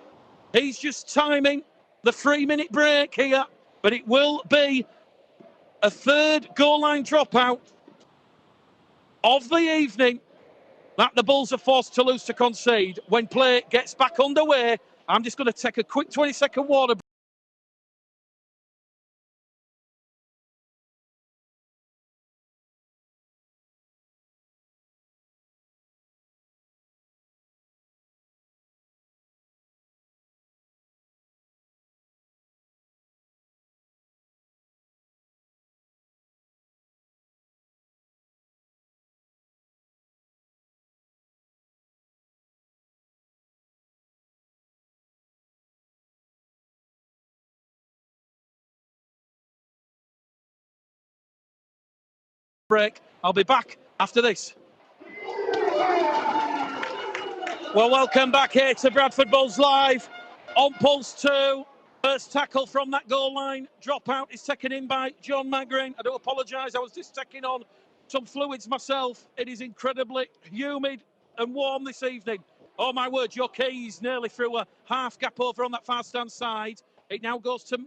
he's just timing the 3-minute break here, but it will be a third goal line dropout of the evening that the Bulls are forced Toulouse to concede. When play gets back underway, I'm just going to take a quick 20-second water break. break. I'll be back after this. Well, welcome back here to Bradford Bulls Live on Pulse 2. First tackle from that goal line. Dropout is taken in by John Magrin. I do apologise, I was just taking on some fluids myself. It is incredibly humid and warm this evening. Oh my word, your keys nearly through a half gap over on that far stand side. It now goes to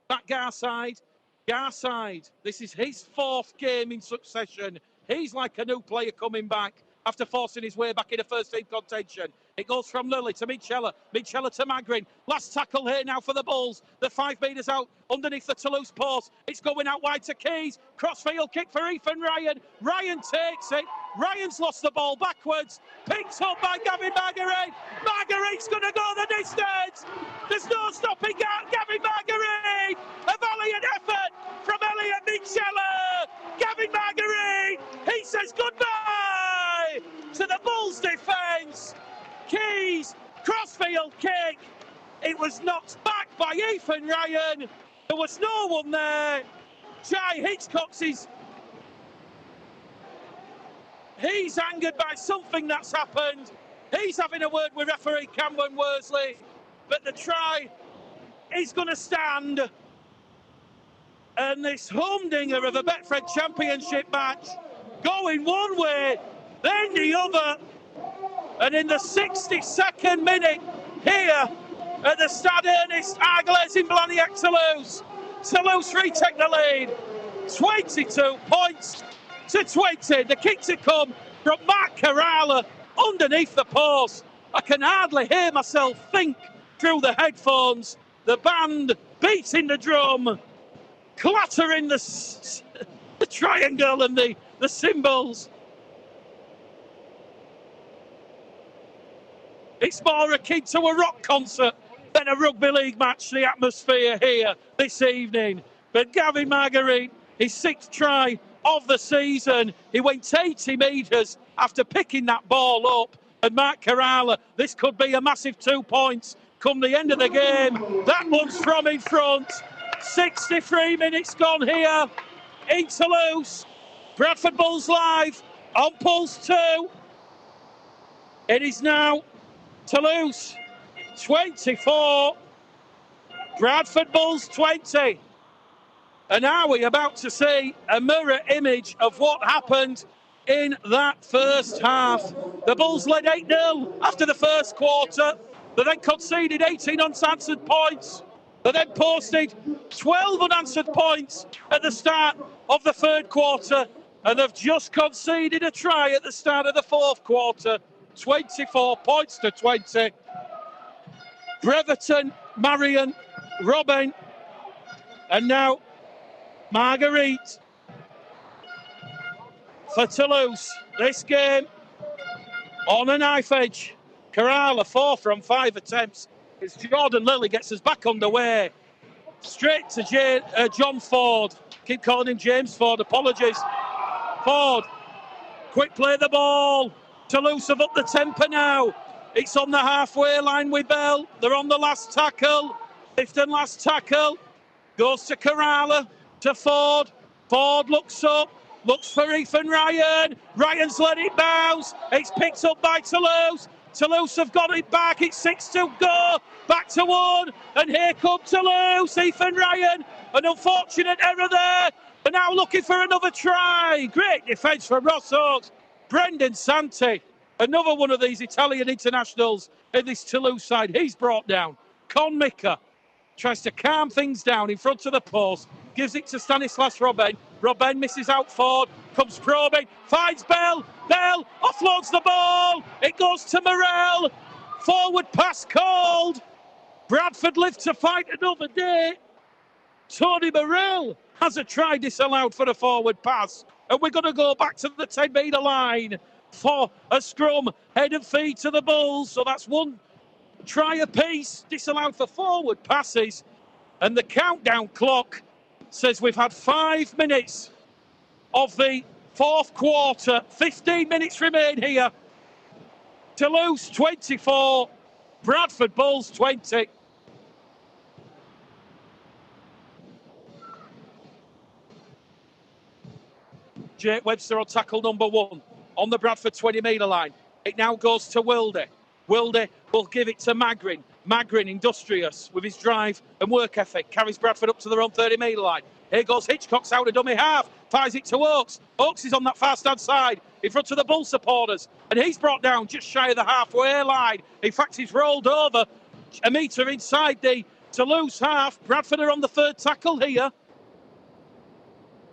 that Garside. Garside, this is his fourth game in succession. He's like a new player coming back after forcing his way back into first team contention. It goes from Lilly to Michela. Michela to Magrin. Last tackle here now for the Bulls. They're 5 metres out underneath the Toulouse post. It's going out wide to Keys. Crossfield kick for Ethan Ryan. Ryan takes it. Ryan's lost the ball backwards. Picked up by Gavin Marguerite. Marguerite's going to go the distance. There's no stopping Gavin Marguerite. A valiant effort from Elliot Michela. Gavin Marguerite. He says goodbye to the Bulls defence. Keys, crossfield kick. It was knocked back by Ethan Ryan. There was no one there. Jai Hitchcock's he's angered by something that's happened. He's having a word with referee Cameron Worsley. But the try is going to stand. And this humdinger of a Betfred Championship match going one way, then the other. And in the 62nd minute here at the Stade Ernest Argelès in Blagnac, Toulouse, Toulouse retake the lead. 22 points to 20. The kick to come from Mark Carrala underneath the post. I can hardly hear myself think through the headphones. The band beating the drum, clattering the triangle and the cymbals. It's more akin to a rock concert than a rugby league match, the atmosphere here this evening. But Gavin Marguerite, his 6th try of the season. He went 80 metres after picking that ball up. And Mark Carrala, this could be a massive 2 points come the end of the game. That one's from in front. 63 minutes gone here in Toulouse. Bradford Bulls Live on Pulse 2. It is now Toulouse 24, Bradford Bulls 20. And are we about to see a mirror image of what happened in that first half? The Bulls led 8-0 after the first quarter. They then conceded 18 unanswered points. They then posted 12 unanswered points at the start of the third quarter. And they've just conceded a try at the start of the fourth quarter. 24 points to 20. Breverton, Marion, Robin, and now Marguerite for Toulouse. This game on a knife edge. Carrala 4 from 5 attempts. It's Jordan Lilly gets us back underway. Straight to John Ford. Keep calling him James Ford, apologies. Ford, quick play the ball. Toulouse have upped the tempo now. It's on the halfway line with Bell. They're on the last tackle. 5th and last tackle. Goes to Carrala, to Ford. Ford looks up, looks for Ethan Ryan. Ryan's let it bounce. It's picked up by Toulouse. Toulouse have got it back. It's 6 to go. Back to 1. And here comes Toulouse. Ethan Ryan. An unfortunate error there. And now looking for another try. Great defence from Ross Oakes. Brendan Santi, another one of these Italian internationals in this Toulouse side. He's brought down. Con Mika tries to calm things down in front of the post. Gives it to Stanislas Robben. Robben misses out Ford. Comes probing. Finds Bell. Bell offloads the ball. It goes to Morel. Forward pass called. Bradford live to fight another day. Tony Morel has a try disallowed for a forward pass. And we're going to go back to the 10-metre line for a scrum. Head and feet to the Bulls. So that's 1 try apiece. Disallowed for forward passes. And the countdown clock says we've had 5 minutes of the fourth quarter. 15 minutes remain here. Toulouse 24, Bradford Bulls 20. Jake Webster on tackle number 1 on the Bradford 20-metre line. It now goes to Wilde. Wilde will give it to Magrin. Magrin, industrious with his drive and work ethic, carries Bradford up to their own 30-metre line. Here goes Hitchcock's out of dummy half, fires it to Oakes. Oakes is on that far stand side in front of the Bull supporters, and he's brought down just shy of the halfway line. In fact, he's rolled over a metre inside the Toulouse half. Bradford are on the 3rd tackle here.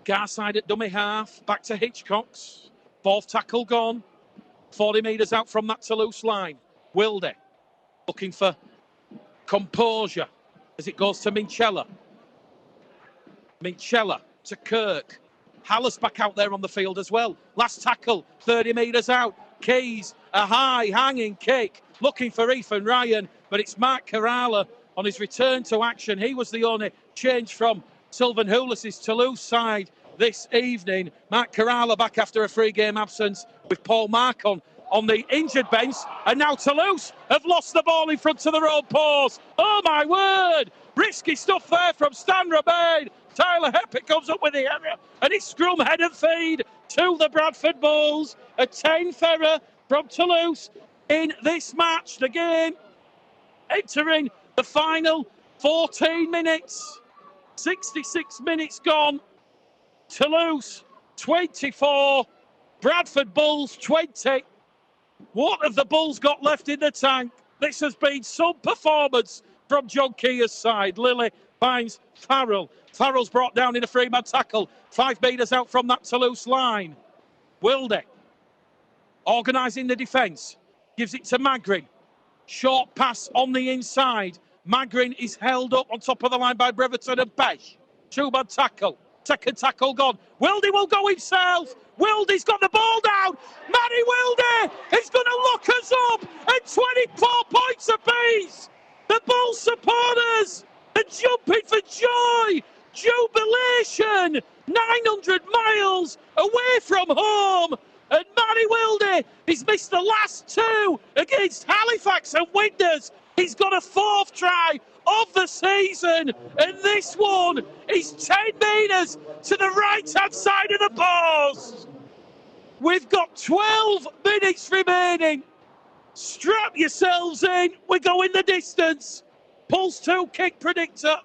Garside at dummy half, back to Hitchcock's. 4th tackle gone. 40 metres out from that Toulouse line. Wilde looking for composure as it goes to Minchella. Minchella to Kirk. Hallis back out there on the field as well. Last tackle, 30 metres out. Keys, a high hanging kick, looking for Ethan Ryan, but it's Mark Kerala on his return to action. He was the only change from Sylvan Houlis' Toulouse side this evening. Mark Kerala back after a 3-game absence with Paul Mark on the injured bench, and now Toulouse have lost the ball in front of their own post. Oh my word! Risky stuff there from Stan Romain. Tyler Heppett comes up with the error, and it's scrum head and feed to the Bradford Bulls. A 10th error from Toulouse in this match. The game entering the final 14 minutes. 66 minutes gone. Toulouse 24, Bradford Bulls 20. What have the Bulls got left in the tank? This has been some performance from John Keir's side. Lilly finds Farrell. Farrell's brought down in a 3-man tackle. 5 metres out from that Toulouse line. Wilde organising the defence. Gives it to Magrin. Short pass on the inside. Magrin is held up on top of the line by Breverton and Besh. 2-man tackle. 2nd tackle gone. Wilde will go himself. Wilde's got the ball down. Matty Wilde is going to lock us up at 24 points apiece. The Bulls supporters are jumping for joy. Jubilation. 900 miles away from home. And Matty Wilde, he's missed the last 2 against Halifax and Winders. He's got a 4th try of the season, and this one is 10 metres to the right-hand side of the post. We've got 12 minutes remaining. Strap yourselves in. We're going the distance. Pulse 2 kick predictor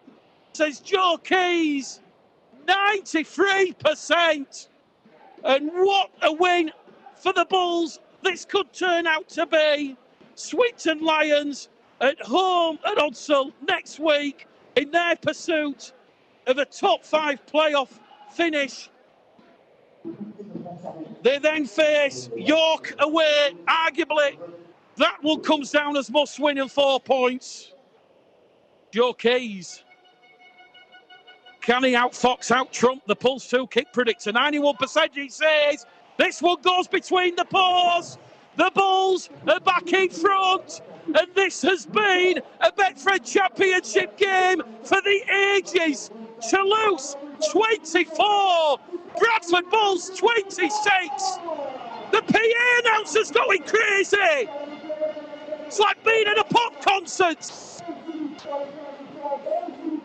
says Joe Keys, 93%. And what a win for the Bulls this could turn out to be. Swinton Lions at home at Odsal next week in their pursuit of a top 5 playoff finish. They then face York away. Arguably, that one comes down as must win in 4 points. Joe Keys. Can he outfox, out-trump the Pulse 2 kick predictor? 91% he says. This one goes between the paws. The Bulls are back in front. And this has been a Betfred Championship game for the ages. Toulouse 24, Bradford Bulls 26. The PA announcer's going crazy. It's like being at a pop concert.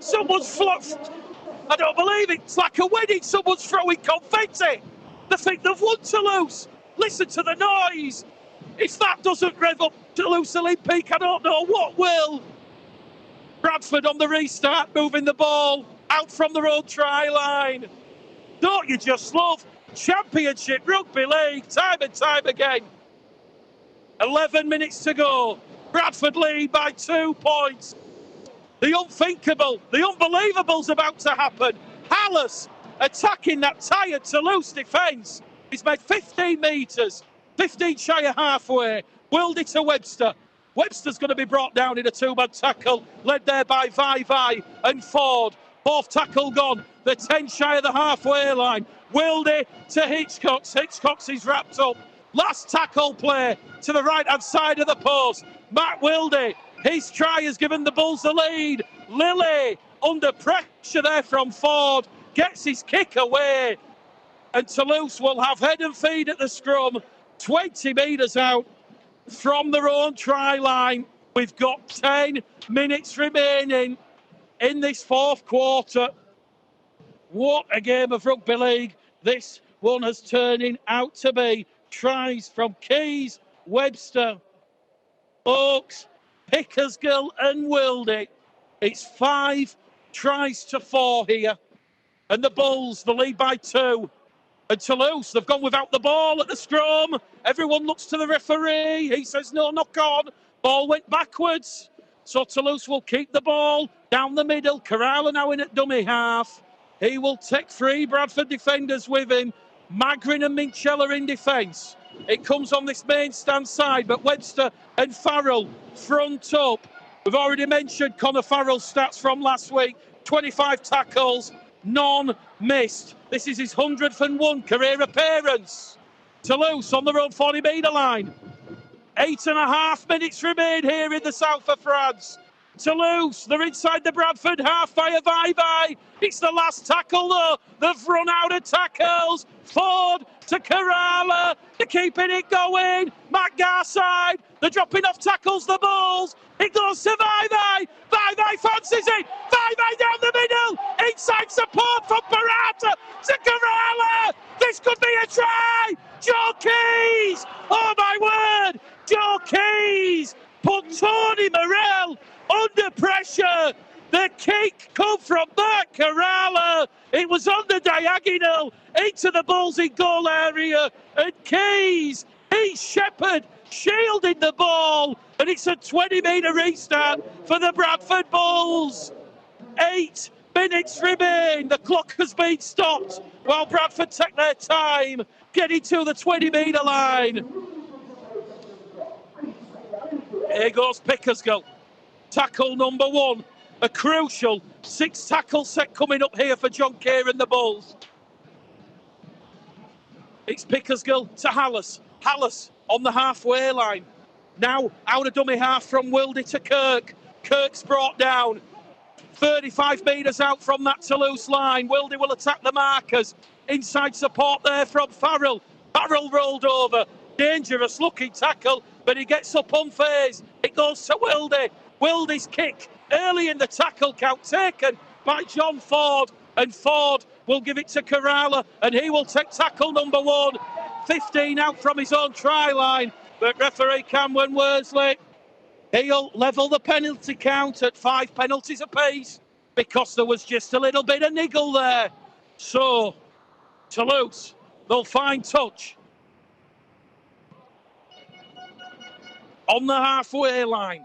Someone's flopped. I don't believe it. It's like a wedding. Someone's throwing confetti. They think they've won Toulouse. Listen to the noise. If that doesn't rev up Toulouse Olympique, I don't know what will. Bradford on the restart, moving the ball out from their own try line. Don't you just love Championship Rugby League time and time again? 11 minutes to go. Bradford lead by 2 points. The unthinkable, the unbelievable's about to happen. Hallis attacking that tired Toulouse defence. He's made 15 metres, 15 shy of halfway. Willed it to Webster. Webster's going to be brought down in a 2-man tackle, led there by Vai and Ford. 4th tackle gone. The 10 shy of the halfway line. Willed it to Hitchcock's. Hitchcock's is wrapped up. Last tackle play to the right-hand side of the post. Matt Wilde. His try has given the Bulls the lead. Lilly under pressure there from Ford. Gets his kick away. And Toulouse will have head and feed at the scrum. 20 metres out from their own try line. We've got 10 minutes remaining in this 4th quarter. What a game of rugby league this one has turning out to be tries from Keys, Webster, Oakes, Pickersgill and Wildy. It's 5 tries to 4 here. And the Bulls, the lead by 2. And Toulouse, they've gone without the ball at the scrum. Everyone looks to the referee. He says, no, knock on. Ball went backwards. So Toulouse will keep the ball down the middle. Kerala now in at dummy half. He will take 3 Bradford defenders with him. Magrin and Minchella in defence. It comes on this main stand side, but Webster and Farrell front up. We've already mentioned Connor Farrell's stats from last week. 25 tackles, none missed. This is his 101st career appearance. Toulouse on their own 40-metre line. 8.5 minutes remain here in the south of France. Toulouse, they're inside the Bradford half via Vai. It's the last tackle though. They've run out of tackles. Ford to Kerala. They're keeping it going. Matt Garside. They're dropping off tackles, the Bulls. It goes to Vai. Vai fancies it. Vai down the middle. Inside support from Parata to Kerala. This could be a try. Joe Keys. Oh my word. Joe Keys put Tony Morell under pressure. The kick come from Mark Kerala. It was on the diagonal into the Bulls in goal area. And Keys, he's Shepherd, shielding the ball. And it's a 20-metre restart for the Bradford Bulls. 8 minutes remain. The clock has been stopped while Bradford take their time getting to the 20-metre line. Here goes Pickersgill. Tackle number 1. A crucial 6 tackle set coming up here for John Keir and the Bulls. It's Pickersgill to Hallis. Hallis on the halfway line. Now out of dummy half from Wildy to Kirk. Kirk's brought down. 35 metres out from that Toulouse line. Wildy will attack the markers. Inside support there from Farrell. Farrell rolled over. Dangerous looking tackle, but he gets up unfazed. It goes to Wildy. Wildy's kick early in the tackle count taken by John Ford, and Ford will give it to Kerala, and he will take tackle number 1. 15 out from his own try line, but referee Cameron Worsley, he'll level the penalty count at 5 penalties apiece because there was just a little bit of niggle there. So Toulouse, they'll find touch on the halfway line.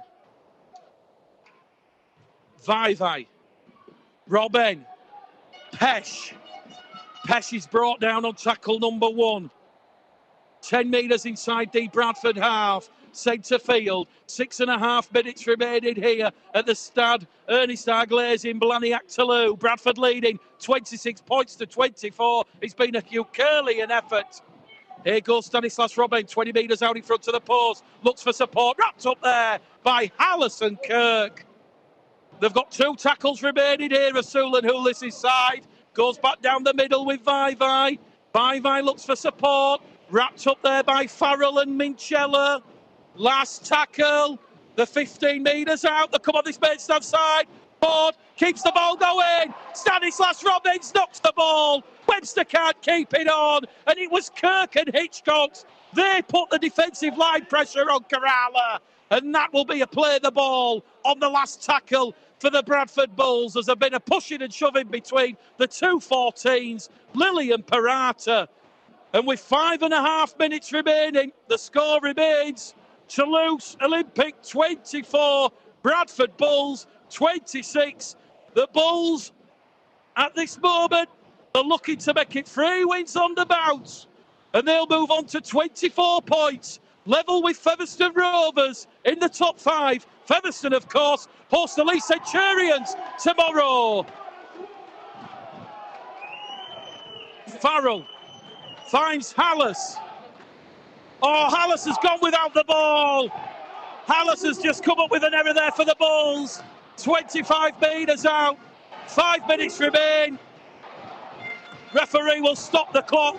Vai, Robin, Pesh. Pesh is brought down on tackle number 1. 10 metres inside the Bradford half. Centre field. 6.5 minutes remaining here at the Stade Ernest Arglais in Blagnac, Toulouse. Bradford leading 26 points to 24. It's been a Herculean effort. Here goes Stanislas Robin, 20 metres out in front of the post. Looks for support. Wrapped up there by Hallis and Kirk. They've got 2 tackles remaining here. Rasul and Hulis' side. Goes back down the middle with Vai. Vai looks for support. Wrapped up there by Farrell and Minchella. Last tackle. The 15 metres out. They come on this main stand side. Ford keeps the ball going. Stanislas Robbins knocks the ball. Webster can't keep it on. And it was Kirk and Hitchcocks. They put the defensive line pressure on Kerala. And that will be a play the ball on the last tackle for the Bradford Bulls. There's been a pushing and shoving between the 2 14s, Lilly and Parata. And with 5.5 minutes remaining, the score remains Toulouse Olympique 24, Bradford Bulls 26. The Bulls, at this moment, are looking to make it 3 wins on the bounce. And they'll move on to 24 points, level with Featherstone Rovers in the top 5. Featherstone, of course, host the Leeds Centurions tomorrow. Farrell finds Hallis. Oh, Hallis has gone without the ball. Hallis has just come up with an error there for the Bulls. 25 metres out. 5 minutes remain. Referee will stop the clock.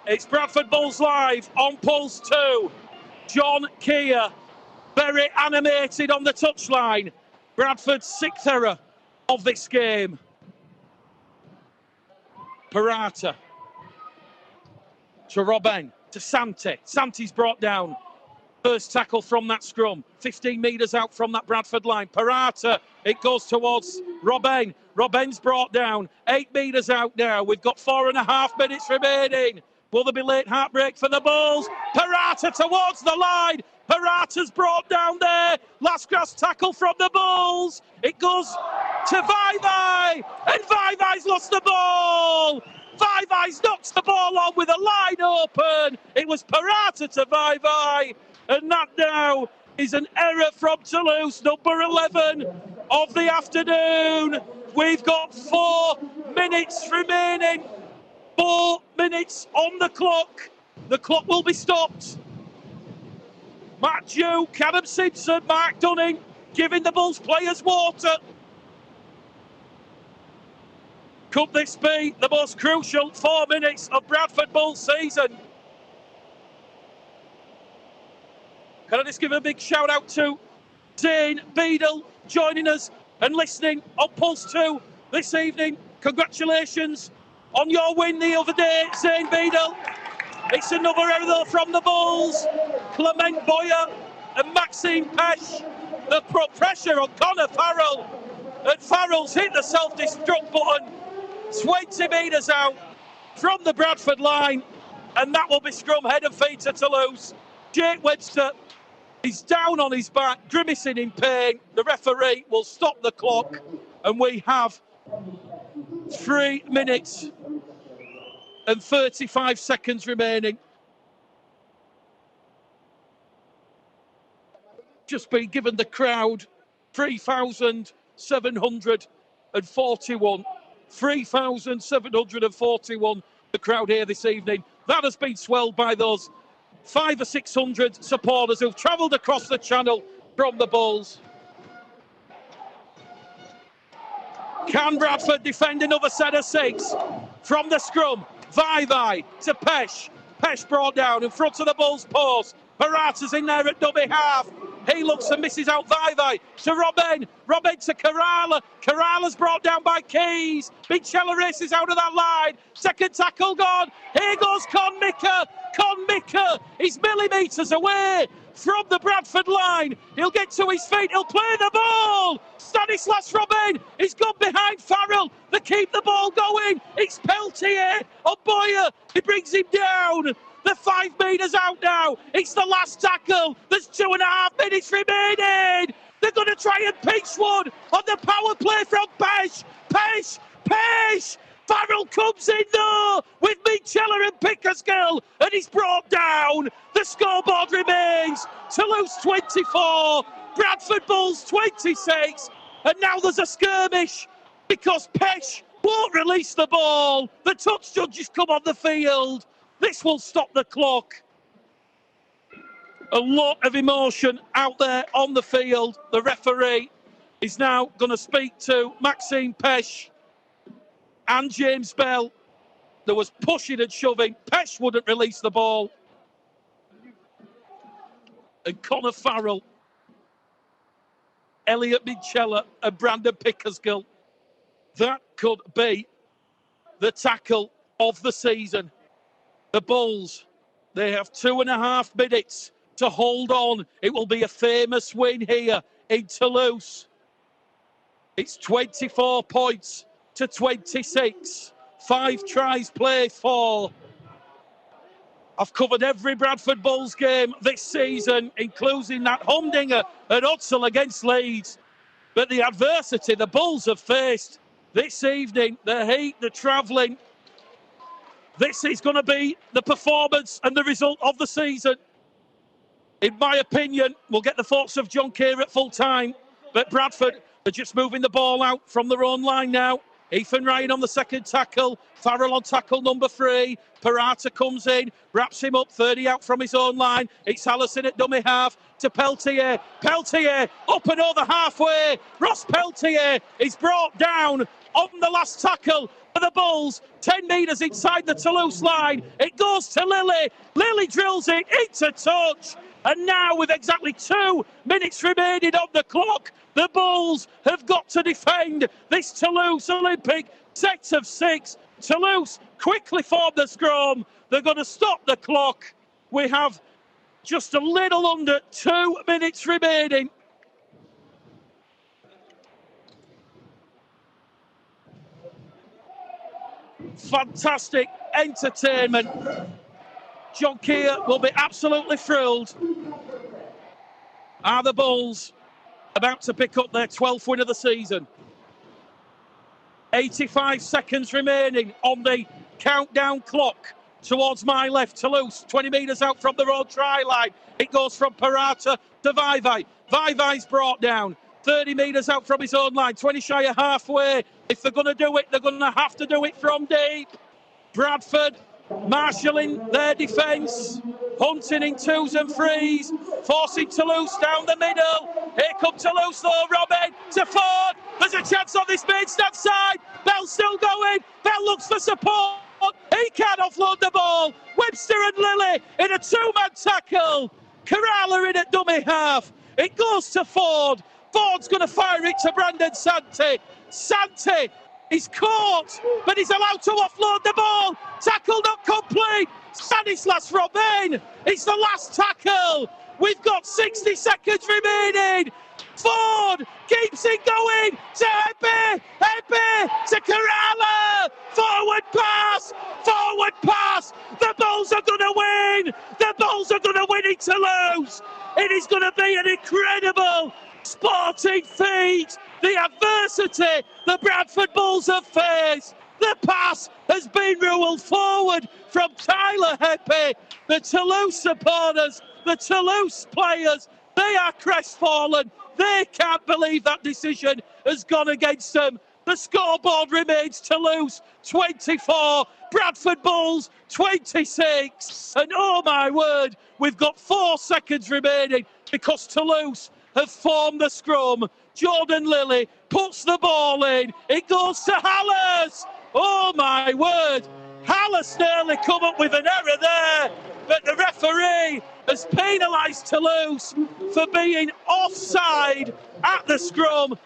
It's Bradford Bulls live on Pulse 2. John Keir, very animated on the touchline. Bradford's 6th error of this game. Parata to Robben, to Santi. Santi's brought down. First tackle from that scrum. 15 metres out from that Bradford line. Parata, it goes towards Robben. Robben's brought down. 8 metres out now. We've got 4.5 minutes remaining. Will there be late heartbreak for the Bulls? Parata towards the line. Parata's brought down there. Last grass tackle from the Bulls. It goes to Vaivai. And Vaivai's lost the ball. Vaivai's knocks the ball on with a line open. It was Parata to Vaivai. And that now is an error from Toulouse, number 11 of the afternoon. We've got 4 minutes remaining. 4 minutes on the clock. The clock will be stopped. Matt Duke, Adam Simpson, Mark Dunning giving the Bulls players water. Could this be the most crucial 4 minutes of Bradford Bulls season? Can I just give a big shout out to Zane Beadle joining us and listening on Pulse 2 this evening. Congratulations on your win the other day, Zane Beadle. It's another error though from the Bulls. Clement Boyer and Maxime Pesh. The pressure on Connor Farrell. And Farrell's hit the self-destruct button. 20 metres out from the Bradford line. And that will be scrum head and feet to Toulouse. Jake Webster is down on his back, grimacing in pain. The referee will stop the clock. And we have 3 minutes and 35 seconds remaining. Just been given the crowd 3,741. 3,741 the crowd here this evening. That has been swelled by those 500 or 600 supporters who've travelled across the channel from the Bulls. Can Bradford defend another set of 6? From the scrum, Vaivai to Pesh. Pesh brought down in front of the Bulls post. Parata's in there at dummy half. He looks and misses out Vaivai to Robben. Robben to Kerala. Kerala's brought down by Keys. Bichella races out of that line. Second tackle gone. Here goes Con Mika. Con Mika is millimetres away from the Bradford line. He'll get to his feet. He'll play the ball. Stanislas Robben. He's gone behind Farrell. They keep the ball going. It's Peltier on Boyer. He brings him down. They're 5 metres out now. It's the last tackle. There's 2.5 minutes remaining. They're going to try and pitch one on the power play from Pesh. Pesh. Farrell comes in though with Michella and Pickersgill, and he's brought down. The scoreboard remains Toulouse 24, Bradford Bulls 26. And now there's a skirmish because Pesh won't release the ball. The touch judges come on the field. This will stop the clock. A lot of emotion out there on the field. The referee is now going to speak to Maxime Pesh and James Bell. There was pushing and shoving. Pesh wouldn't release the ball. And Connor Farrell, Elliot Michella and Brandon Pickersgill. That could be the tackle of the season. The Bulls, they have 2.5 minutes to hold on. It will be a famous win here in Toulouse. It's 24 points to 26. 5 tries played for. I've covered every Bradford Bulls game this season, including that humdinger at Hudsall against Leeds. But the adversity the Bulls have faced this evening, the heat, the travelling, this is going to be the performance and the result of the season. In my opinion, we'll get the thoughts of John Keir at full time. But Bradford are just moving the ball out from their own line now. Ethan Ryan on the second tackle. Farrell on tackle number 3. Parata comes in, wraps him up, 30 out from his own line. It's Allison at dummy half to Peltier. Peltier up and over halfway. Ross Peltier is brought down on the last tackle for the Bulls. 10 metres inside the Toulouse line. It goes to Lily. Lily drills it into touch. And now, with exactly 2 minutes remaining on the clock, the Bulls have got to defend this Toulouse Olympique set of 6. Toulouse quickly form the scrum. They're going to stop the clock. We have just a little under 2 minutes remaining. Fantastic entertainment. John Keir will be absolutely thrilled. Are the Bulls about to pick up their 12th win of the season? 85 seconds remaining on the countdown clock. Towards my left, Toulouse, 20 metres out from the road try line. It goes from Parata to Vaivai. Vaivai's brought down. 30 metres out from his own line, 20 shy of halfway. If they're going to do it, they're going to have to do it from deep. Bradford marshalling their defence, hunting in 2s and 3s, forcing Toulouse down the middle. Here come Toulouse though, Robin to Ford. There's a chance on this main stand side. Bell's still going. Bell looks for support. He can't offload the ball. Webster and Lilly in a 2-man tackle. Kerala in at dummy half. It goes to Ford. Ford's going to fire it to Brandon Santi. Santi is caught, but he's allowed to offload the ball. Tackle not complete. Stanislas Robin. It's the last tackle. We've got 60 seconds remaining. Ford keeps it going to Epe. Epe to Kerala. Forward pass. Forward pass. The Bulls are going to win. The Bulls are going to win in Toulouse. It is going to be an incredible sporting feat. The adversity the Bradford Bulls have faced. The pass has been ruled forward from Tyler Heppe. The Toulouse supporters, the Toulouse players, they are crestfallen. They can't believe that decision has gone against them. The scoreboard remains Toulouse 24, Bradford Bulls 26. And oh my word, we've got 4 seconds remaining because Toulouse have formed the scrum. Jordan Lilly puts the ball in. It goes to Halles. Oh my word. Halles nearly come up with an error there, but the referee has penalised Toulouse for being offside at the scrum.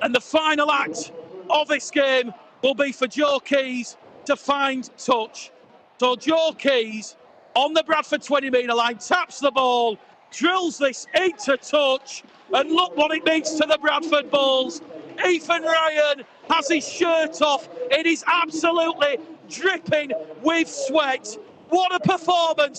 And the final act of this game will be for Joe Keys to find touch. So Joe Keys on the Bradford 20-metre line taps the ball, drills this into touch, and look what it means to the Bradford Bulls. Ethan Ryan has his shirt off. It is absolutely dripping with sweat. What a performance